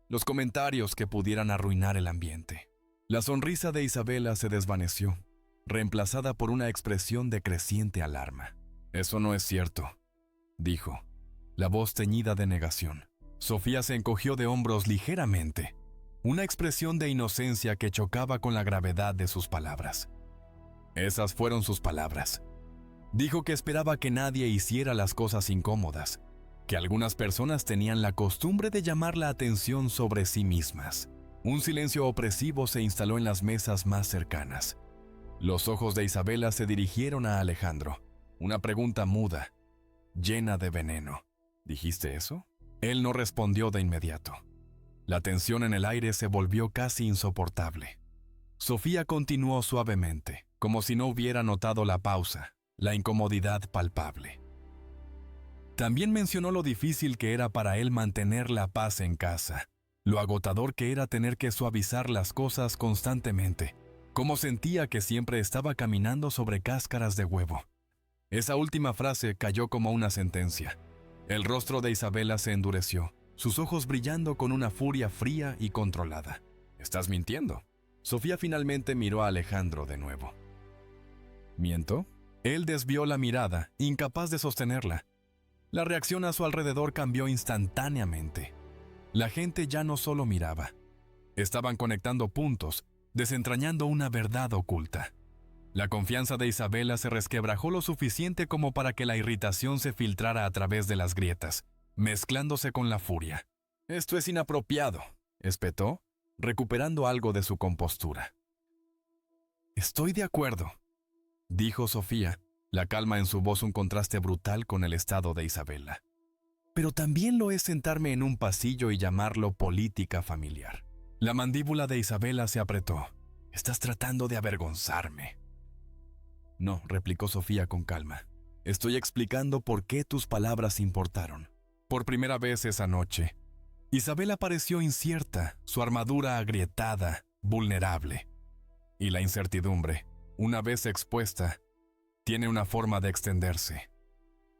los comentarios que pudieran arruinar el ambiente. La sonrisa de Isabela se desvaneció, reemplazada por una expresión de creciente alarma. Eso no es cierto, dijo, la voz teñida de negación. Sofía se encogió de hombros ligeramente, una expresión de inocencia que chocaba con la gravedad de sus palabras. Esas fueron sus palabras. Dijo que esperaba que nadie hiciera las cosas incómodas, que algunas personas tenían la costumbre de llamar la atención sobre sí mismas. Un silencio opresivo se instaló en las mesas más cercanas. Los ojos de Isabela se dirigieron a Alejandro. Una pregunta muda, llena de veneno. ¿Dijiste eso? Él no respondió de inmediato. La tensión en el aire se volvió casi insoportable. Sofía continuó suavemente, como si no hubiera notado la pausa, la incomodidad palpable. También mencionó lo difícil que era para él mantener la paz en casa, lo agotador que era tener que suavizar las cosas constantemente, cómo sentía que siempre estaba caminando sobre cáscaras de huevo. Esa última frase cayó como una sentencia. El rostro de Isabela se endureció, sus ojos brillando con una furia fría y controlada. ¿Estás mintiendo? Sofía finalmente miró a Alejandro de nuevo. ¿Miento? Él desvió la mirada, incapaz de sostenerla. La reacción a su alrededor cambió instantáneamente. La gente ya no solo miraba. Estaban conectando puntos, desentrañando una verdad oculta. La confianza de Isabela se resquebrajó lo suficiente como para que la irritación se filtrara a través de las grietas, mezclándose con la furia. «Esto es inapropiado», espetó, recuperando algo de su compostura. «Estoy de acuerdo», dijo Sofía, la calma en su voz un contraste brutal con el estado de Isabela. «Pero también lo es sentarme en un pasillo y llamarlo política familiar». La mandíbula de Isabela se apretó. «Estás tratando de avergonzarme». «No», replicó Sofía con calma. «Estoy explicando por qué tus palabras importaron». Por primera vez esa noche, Isabela pareció incierta, su armadura agrietada, vulnerable. Y la incertidumbre, una vez expuesta, tiene una forma de extenderse,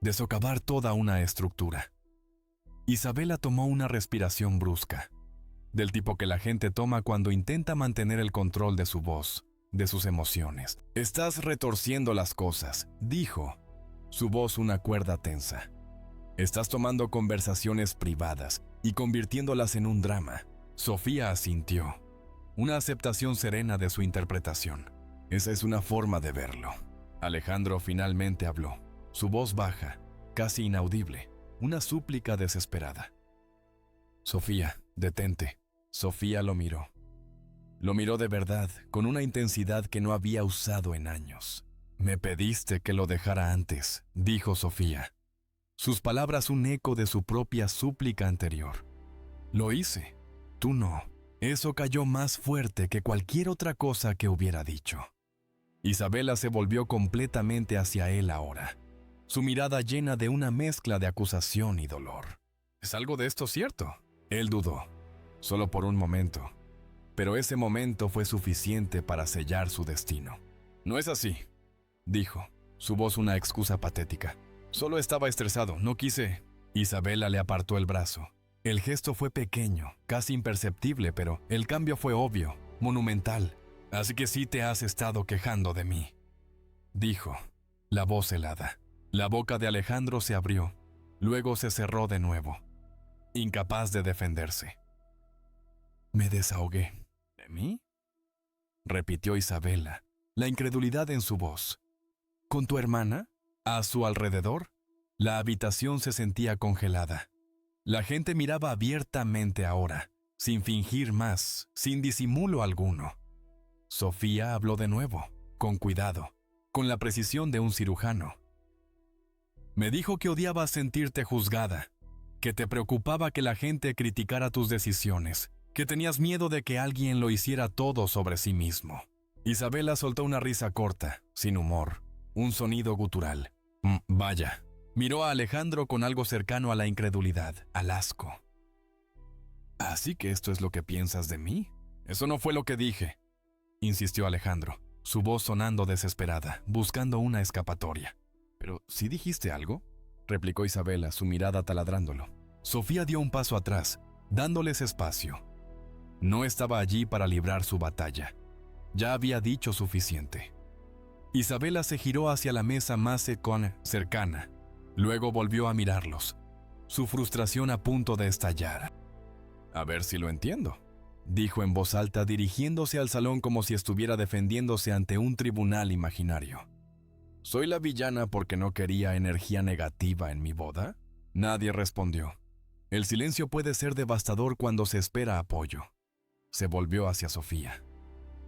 de socavar toda una estructura. Isabela tomó una respiración brusca, del tipo que la gente toma cuando intenta mantener el control de su voz, de sus emociones. «Estás retorciendo las cosas», dijo, su voz una cuerda tensa. «Estás tomando conversaciones privadas y convirtiéndolas en un drama». Sofía asintió, una aceptación serena de su interpretación. «Esa es una forma de verlo». Alejandro finalmente habló, su voz baja, casi inaudible, una súplica desesperada. «Sofía, detente». Sofía lo miró. Lo miró de verdad, con una intensidad que no había usado en años. «Me pediste que lo dejara antes», dijo Sofía. Sus palabras un eco de su propia súplica anterior. «Lo hice, tú no». Eso cayó más fuerte que cualquier otra cosa que hubiera dicho. Isabela se volvió completamente hacia él ahora, su mirada llena de una mezcla de acusación y dolor. «¿Es algo de esto cierto?». Él dudó, solo por un momento, pero ese momento fue suficiente para sellar su destino. «No es así», dijo, su voz una excusa patética. «Solo estaba estresado, no quise». Isabela le apartó el brazo. El gesto fue pequeño, casi imperceptible, pero el cambio fue obvio, monumental. «Así que sí te has estado quejando de mí», dijo, la voz helada. La boca de Alejandro se abrió, luego se cerró de nuevo, incapaz de defenderse. «Me desahogué». «¿De mí?». repitió Isabela, la incredulidad en su voz. ¿Con tu hermana? A su alrededor, la habitación se sentía congelada. La gente miraba abiertamente ahora, sin fingir más, sin disimulo alguno. Sofía habló de nuevo, con cuidado, con la precisión de un cirujano. Me dijo que odiabas sentirte juzgada, que te preocupaba que la gente criticara tus decisiones, que tenías miedo de que alguien lo hiciera todo sobre sí mismo. Isabela soltó una risa corta, sin humor, un sonido gutural. Vaya, miró a Alejandro con algo cercano a la incredulidad, al asco. ¿Así que esto es lo que piensas de mí? Eso no fue lo que dije, insistió Alejandro, su voz sonando desesperada, buscando una escapatoria. ¿Pero sí dijiste algo?, replicó Isabela, su mirada taladrándolo. Sofía dio un paso atrás, dándoles espacio. No estaba allí para librar su batalla. Ya había dicho suficiente. Isabela se giró hacia la mesa más cercana. Luego volvió a mirarlos, su frustración a punto de estallar. A ver si lo entiendo, dijo en voz alta, dirigiéndose al salón como si estuviera defendiéndose ante un tribunal imaginario. ¿Soy la villana porque no quería energía negativa en mi boda? Nadie respondió. El silencio puede ser devastador cuando se espera apoyo. Se volvió hacia Sofía.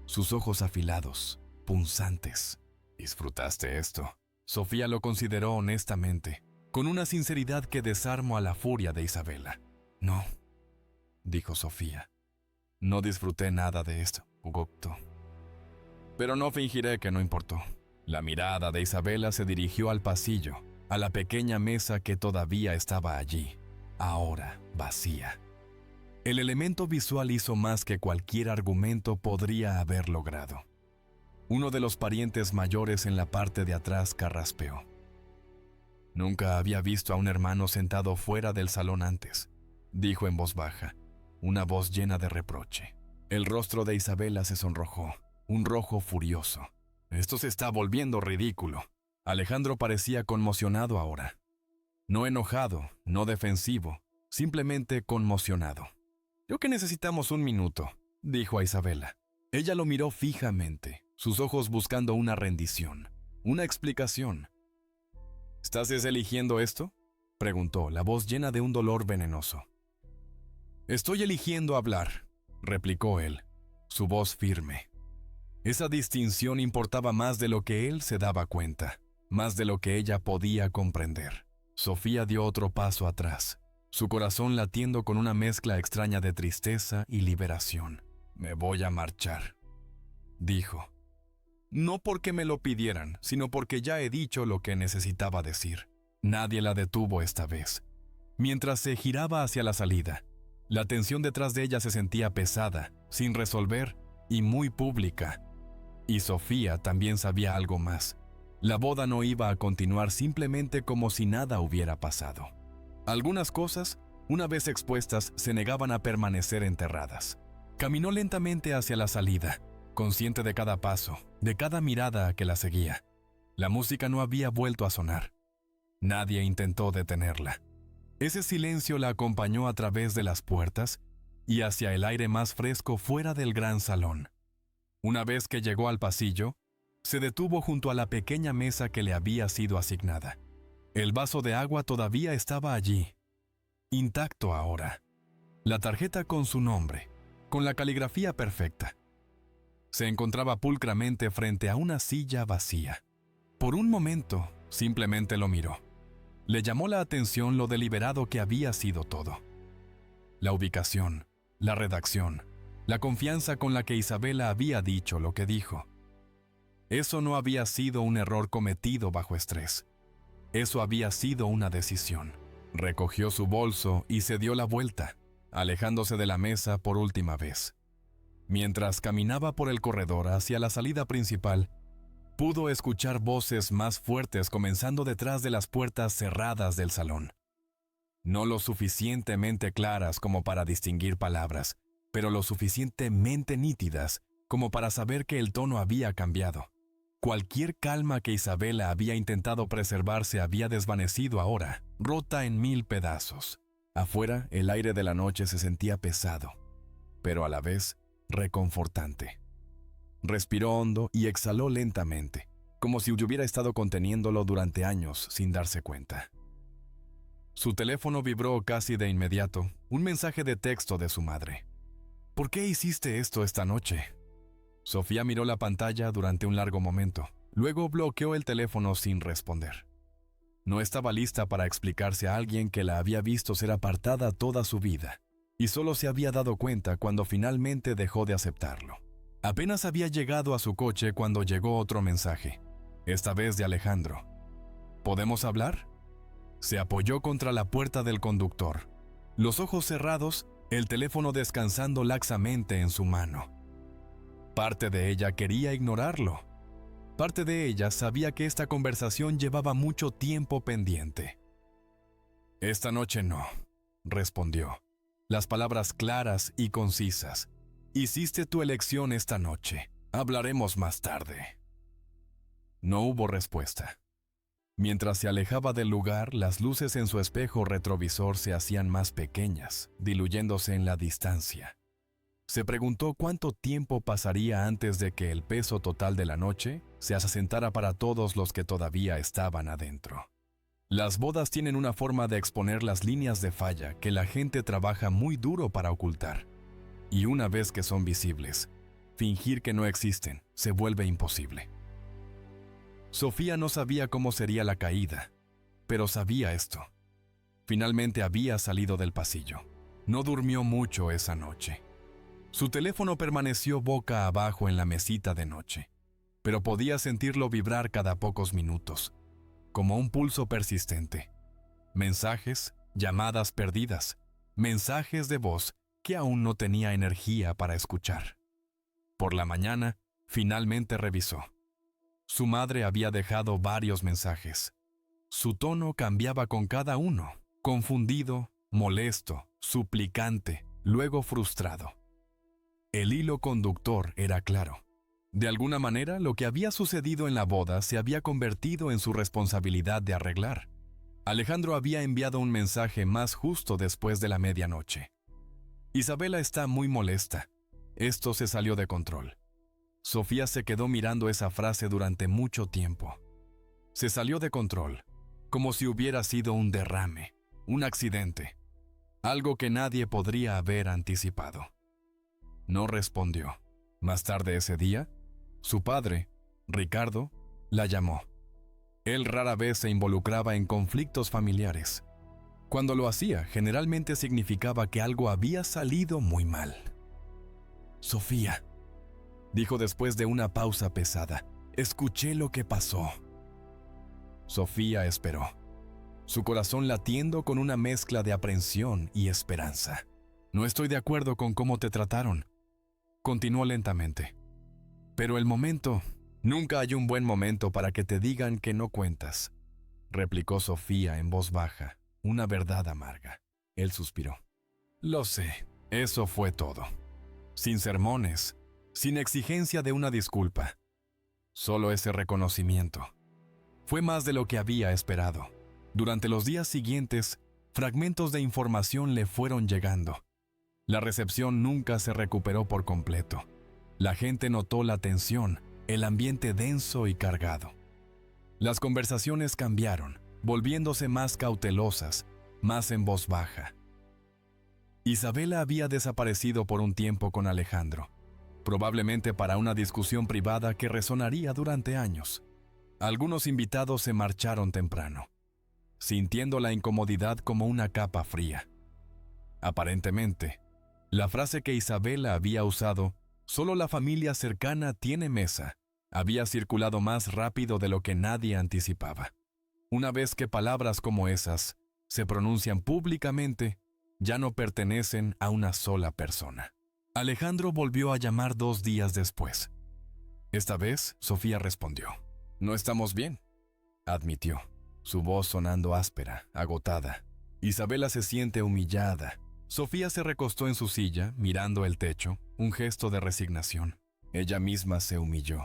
Sus ojos afilados, punzantes. ¿Disfrutaste esto? Sofía lo consideró honestamente, con una sinceridad que desarmó a la furia de Isabela. No, dijo Sofía. No disfruté nada de esto, Hugoto. Pero no fingiré que no importó. La mirada de Isabela se dirigió al pasillo, a la pequeña mesa que todavía estaba allí, ahora vacía. El elemento visual hizo más que cualquier argumento podría haber logrado. Uno de los parientes mayores en la parte de atrás carraspeó. Nunca había visto a un hermano sentado fuera del salón antes, dijo en voz baja, una voz llena de reproche. El rostro de Isabela se sonrojó, un rojo furioso. Esto se está volviendo ridículo. Alejandro parecía conmocionado ahora. No enojado, no defensivo, simplemente conmocionado. Creo que necesitamos un minuto, dijo a Isabela. Ella lo miró fijamente, sus ojos buscando una rendición, una explicación. ¿Estás eligiendo esto?, preguntó, la voz llena de un dolor venenoso. Estoy eligiendo hablar, replicó él, su voz firme. Esa distinción importaba más de lo que él se daba cuenta, más de lo que ella podía comprender. Sofía dio otro paso atrás, su corazón latiendo con una mezcla extraña de tristeza y liberación. Me voy a marchar, dijo. No porque me lo pidieran, sino porque ya he dicho lo que necesitaba decir. Nadie la detuvo esta vez. Mientras se giraba hacia la salida, la tensión detrás de ella se sentía pesada, sin resolver y muy pública. Y Sofía también sabía algo más. La boda no iba a continuar simplemente como si nada hubiera pasado. Algunas cosas, una vez expuestas, se negaban a permanecer enterradas. Caminó lentamente hacia la salida, consciente de cada paso, de cada mirada que la seguía. La música no había vuelto a sonar. Nadie intentó detenerla. Ese silencio la acompañó a través de las puertas y hacia el aire más fresco fuera del gran salón. Una vez que llegó al pasillo, se detuvo junto a la pequeña mesa que le había sido asignada. El vaso de agua todavía estaba allí, intacto ahora. La tarjeta con su nombre, con la caligrafía perfecta. Se encontraba pulcramente frente a una silla vacía. Por un momento, simplemente lo miró. Le llamó la atención lo deliberado que había sido todo. La ubicación, la redacción, la confianza con la que Isabela había dicho lo que dijo. Eso no había sido un error cometido bajo estrés. Eso había sido una decisión. Recogió su bolso y se dio la vuelta, alejándose de la mesa por última vez. Mientras caminaba por el corredor hacia la salida principal, pudo escuchar voces más fuertes comenzando detrás de las puertas cerradas del salón. No lo suficientemente claras como para distinguir palabras, pero lo suficientemente nítidas como para saber que el tono había cambiado. Cualquier calma que Isabela había intentado preservar se había desvanecido ahora, rota en 1000 pedazos. Afuera, el aire de la noche se sentía pesado, pero a la vez reconfortante. Respiró hondo y exhaló lentamente, como si hubiera estado conteniéndolo durante años sin darse cuenta. Su teléfono vibró casi de inmediato, un mensaje de texto de su madre. ¿Por qué hiciste esto esta noche? Sofía miró la pantalla durante un largo momento, luego bloqueó el teléfono sin responder. No estaba lista para explicarse a alguien que la había visto ser apartada toda su vida, y solo se había dado cuenta cuando finalmente dejó de aceptarlo. Apenas había llegado a su coche cuando llegó otro mensaje, esta vez de Alejandro. ¿Podemos hablar? Se apoyó contra la puerta del conductor, los ojos cerrados, el teléfono descansando laxamente en su mano. Parte de ella quería ignorarlo. Parte de ella sabía que esta conversación llevaba mucho tiempo pendiente. Esta noche no, respondió. Las palabras claras y concisas. Hiciste tu elección esta noche. Hablaremos más tarde. No hubo respuesta. Mientras se alejaba del lugar, las luces en su espejo retrovisor se hacían más pequeñas, diluyéndose en la distancia. Se preguntó cuánto tiempo pasaría antes de que el peso total de la noche se asentara para todos los que todavía estaban adentro. Las bodas tienen una forma de exponer las líneas de falla que la gente trabaja muy duro para ocultar. Y una vez que son visibles, fingir que no existen se vuelve imposible. Sofía no sabía cómo sería la caída, pero sabía esto. Finalmente había salido del pasillo. No durmió mucho esa noche. Su teléfono permaneció boca abajo en la mesita de noche, pero podía sentirlo vibrar cada pocos minutos, como un pulso persistente. Mensajes, llamadas perdidas, mensajes de voz que aún no tenía energía para escuchar. Por la mañana, finalmente revisó. Su madre había dejado varios mensajes. Su tono cambiaba con cada uno, confundido, molesto, suplicante, luego frustrado. El hilo conductor era claro. De alguna manera, lo que había sucedido en la boda se había convertido en su responsabilidad de arreglar. Alejandro había enviado un mensaje más justo después de la medianoche. Isabela está muy molesta. Esto se salió de control. Sofía se quedó mirando esa frase durante mucho tiempo. Se salió de control, como si hubiera sido un derrame, un accidente, algo que nadie podría haber anticipado. No respondió. Más tarde ese día, su padre, Ricardo, la llamó. Él rara vez se involucraba en conflictos familiares. Cuando lo hacía, generalmente significaba que algo había salido muy mal. Sofía, dijo después de una pausa pesada, escuché lo que pasó. Sofía esperó, su corazón latiendo con una mezcla de aprensión y esperanza. No estoy de acuerdo con cómo te trataron, continuó lentamente. Pero el momento, nunca hay un buen momento para que te digan que no cuentas, replicó Sofía en voz baja, una verdad amarga. Él suspiró. Lo sé, eso fue todo. Sin sermones, sin exigencia de una disculpa. Solo ese reconocimiento. Fue más de lo que había esperado. Durante los días siguientes, fragmentos de información le fueron llegando. La recepción nunca se recuperó por completo. La gente notó la tensión, el ambiente denso y cargado. Las conversaciones cambiaron, volviéndose más cautelosas, más en voz baja. Isabela había desaparecido por un tiempo con Alejandro, probablemente para una discusión privada que resonaría durante años. Algunos invitados se marcharon temprano, sintiendo la incomodidad como una capa fría. Aparentemente, la frase que Isabela había usado, "Solo la familia cercana tiene mesa", había circulado más rápido de lo que nadie anticipaba. Una vez que palabras como esas se pronuncian públicamente, ya no pertenecen a una sola persona. Alejandro volvió a llamar 2 días después. Esta vez, Sofía respondió. No estamos bien, admitió, su voz sonando áspera, agotada. Isabela se siente humillada. Sofía se recostó en su silla, mirando el techo, un gesto de resignación. Ella misma se humilló.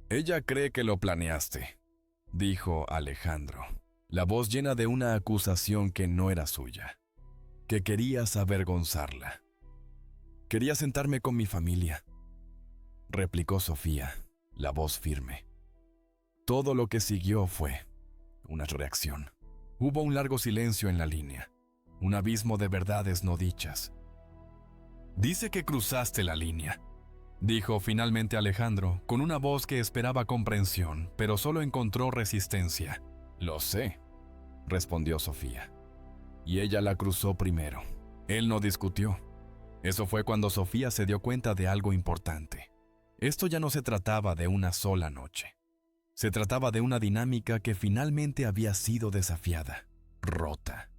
Ella cree que lo planeaste, dijo Alejandro, la voz llena de una acusación que no era suya. Que querías avergonzarla. Quería sentarme con mi familia. replicó Sofía, la voz firme. Todo lo que siguió fue una reacción. Hubo un largo silencio en la línea, un abismo de verdades no dichas. «Dice que cruzaste la línea», dijo finalmente Alejandro, con una voz que esperaba comprensión, pero solo encontró resistencia. «Lo sé», respondió Sofía. Y ella la cruzó primero. Él no discutió. Eso fue cuando Sofía se dio cuenta de algo importante. Esto ya no se trataba de una sola noche. Se trataba de una dinámica que finalmente había sido desafiada, rota.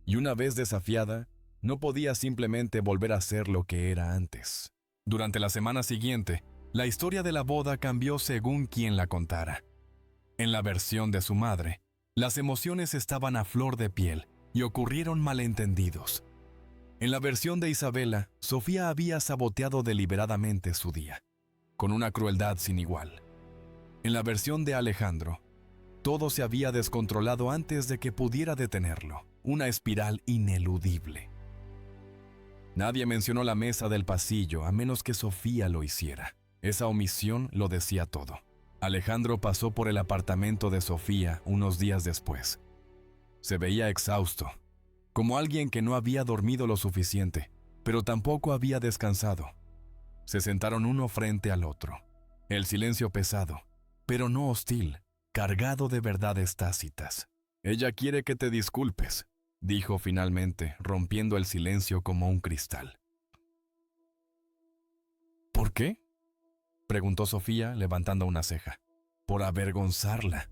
Y una vez desafiada, no podía simplemente volver a ser lo que era antes. Durante la semana siguiente, la historia de la boda cambió según quien la contara. En la versión de su madre, las emociones estaban a flor de piel y ocurrieron malentendidos. En la versión de Isabela, Sofía había saboteado deliberadamente su día, con una crueldad sin igual. En la versión de Alejandro, todo se había descontrolado antes de que pudiera detenerlo, una espiral ineludible. Nadie mencionó la mesa del pasillo a menos que Sofía lo hiciera. Esa omisión lo decía todo. Alejandro pasó por el apartamento de Sofía unos días después. Se veía exhausto, como alguien que no había dormido lo suficiente, pero tampoco había descansado. Se sentaron uno frente al otro. El silencio pesado, pero no hostil, cargado de verdades tácitas. «Ella quiere que te disculpes», dijo finalmente, rompiendo el silencio como un cristal. «¿Por qué?», preguntó Sofía, levantando una ceja. «Por avergonzarla,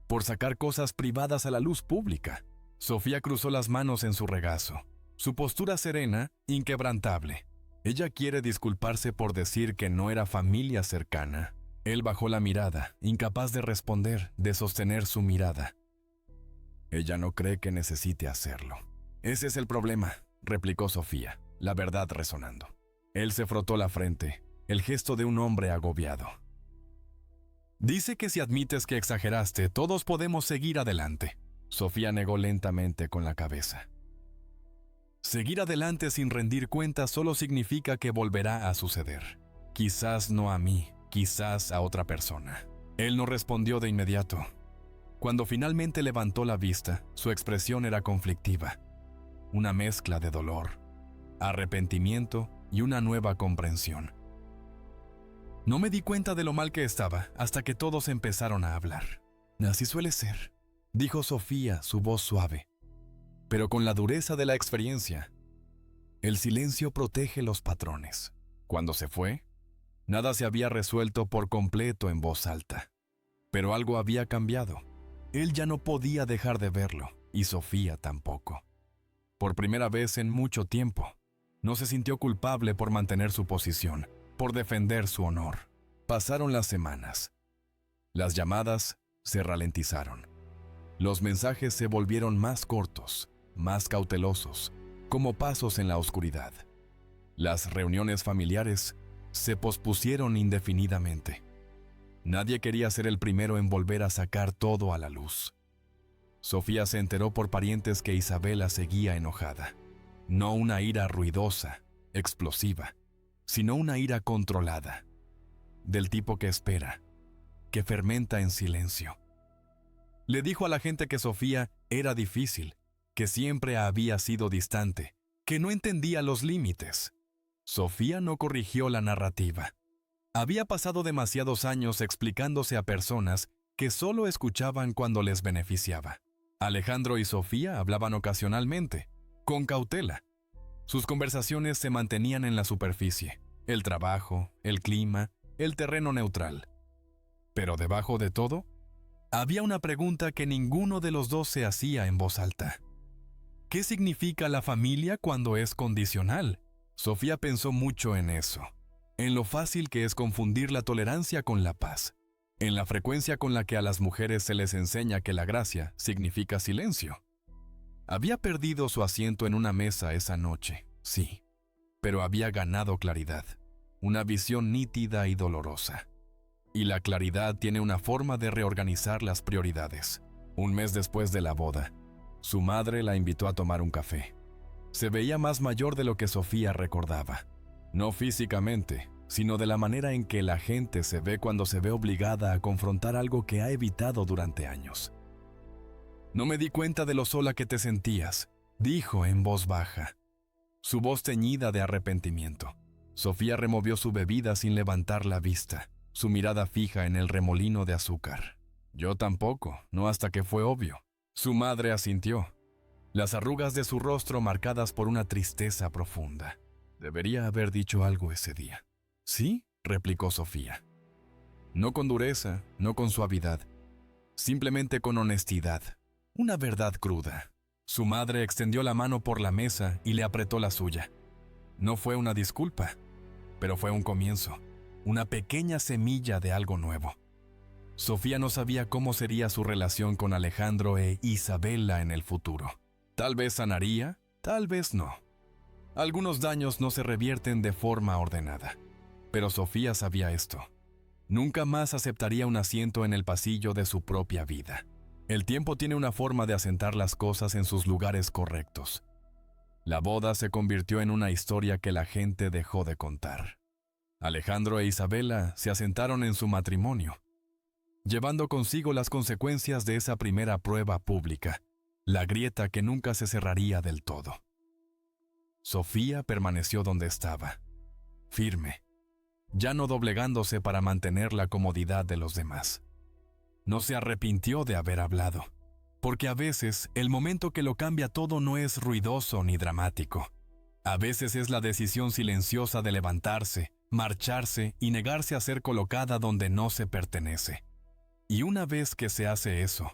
por sacar cosas privadas a la luz pública». Sofía cruzó las manos en su regazo, su postura serena, inquebrantable. Ella quiere disculparse por decir que no era familia cercana. Él bajó la mirada, incapaz de responder, de sostener su mirada. Ella no cree que necesite hacerlo. «Ese es el problema», replicó Sofía, la verdad resonando. Él se frotó la frente, el gesto de un hombre agobiado. «Dice que si admites que exageraste, todos podemos seguir adelante». Sofía negó lentamente con la cabeza. «Seguir adelante sin rendir cuentas solo significa que volverá a suceder. Quizás no a mí, quizás a otra persona». Él no respondió de inmediato. Cuando finalmente levantó la vista, su expresión era conflictiva. Una mezcla de dolor, arrepentimiento y una nueva comprensión. «No me di cuenta de lo mal que estaba hasta que todos empezaron a hablar. Así suele ser», dijo Sofía, su voz suave, pero con la dureza de la experiencia. El silencio protege los patrones. Cuando se fue, nada se había resuelto por completo en voz alta. Pero algo había cambiado. Él ya no podía dejar de verlo, y Sofía tampoco. Por primera vez en mucho tiempo, no se sintió culpable por mantener su posición, por defender su honor. Pasaron las semanas. Las llamadas se ralentizaron. Los mensajes se volvieron más cortos, más cautelosos, como pasos en la oscuridad. Las reuniones familiares se pospusieron indefinidamente. Nadie quería ser el primero en volver a sacar todo a la luz. Sofía se enteró por parientes que Isabela seguía enojada. No una ira ruidosa, explosiva, sino una ira controlada, del tipo que espera, que fermenta en silencio. Le dijo a la gente que Sofía era difícil, que siempre había sido distante, que no entendía los límites. Sofía no corrigió la narrativa. Había pasado demasiados años explicándose a personas que solo escuchaban cuando les beneficiaba. Alejandro y Sofía hablaban ocasionalmente, con cautela. Sus conversaciones se mantenían en la superficie, el trabajo, el clima, el terreno neutral. Pero debajo de todo, había una pregunta que ninguno de los dos se hacía en voz alta. ¿Qué significa la familia cuando es condicional? Sofía pensó mucho en eso, en lo fácil que es confundir la tolerancia con la paz, en la frecuencia con la que a las mujeres se les enseña que la gracia significa silencio. Había perdido su asiento en una mesa esa noche, sí, pero había ganado claridad, una visión nítida y dolorosa. Y la claridad tiene una forma de reorganizar las prioridades. Un mes después de la boda, su madre la invitó a tomar un café. Se veía más mayor de lo que Sofía recordaba. No físicamente, sino de la manera en que la gente se ve cuando se ve obligada a confrontar algo que ha evitado durante años. «No me di cuenta de lo sola que te sentías», dijo en voz baja, su voz teñida de arrepentimiento. Sofía removió su bebida sin levantar la vista, su mirada fija en el remolino de azúcar. «Yo tampoco, no hasta que fue obvio». Su madre asintió, las arrugas de su rostro marcadas por una tristeza profunda. «Debería haber dicho algo ese día». «¿Sí?», replicó Sofía. No con dureza, no con suavidad, simplemente con honestidad, una verdad cruda. Su madre extendió la mano por la mesa y le apretó la suya. No fue una disculpa, pero fue un comienzo, una pequeña semilla de algo nuevo. Sofía no sabía cómo sería su relación con Alejandro e Isabela en el futuro. Tal vez sanaría, tal vez no. Algunos daños no se revierten de forma ordenada, pero Sofía sabía esto. Nunca más aceptaría un asiento en el pasillo de su propia vida. El tiempo tiene una forma de asentar las cosas en sus lugares correctos. La boda se convirtió en una historia que la gente dejó de contar. Alejandro e Isabela se asentaron en su matrimonio, llevando consigo las consecuencias de esa primera prueba pública, la grieta que nunca se cerraría del todo. Sofía permaneció donde estaba, firme, ya no doblegándose para mantener la comodidad de los demás. No se arrepintió de haber hablado, porque a veces el momento que lo cambia todo no es ruidoso ni dramático. A veces es la decisión silenciosa de levantarse, marcharse y negarse a ser colocada donde no se pertenece. Y una vez que se hace eso,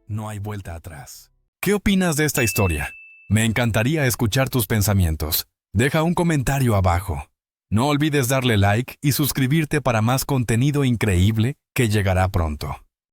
no hay vuelta atrás. ¿Qué opinas de esta historia? Me encantaría escuchar tus pensamientos. Deja un comentario abajo. No olvides darle like y suscribirte para más contenido increíble que llegará pronto.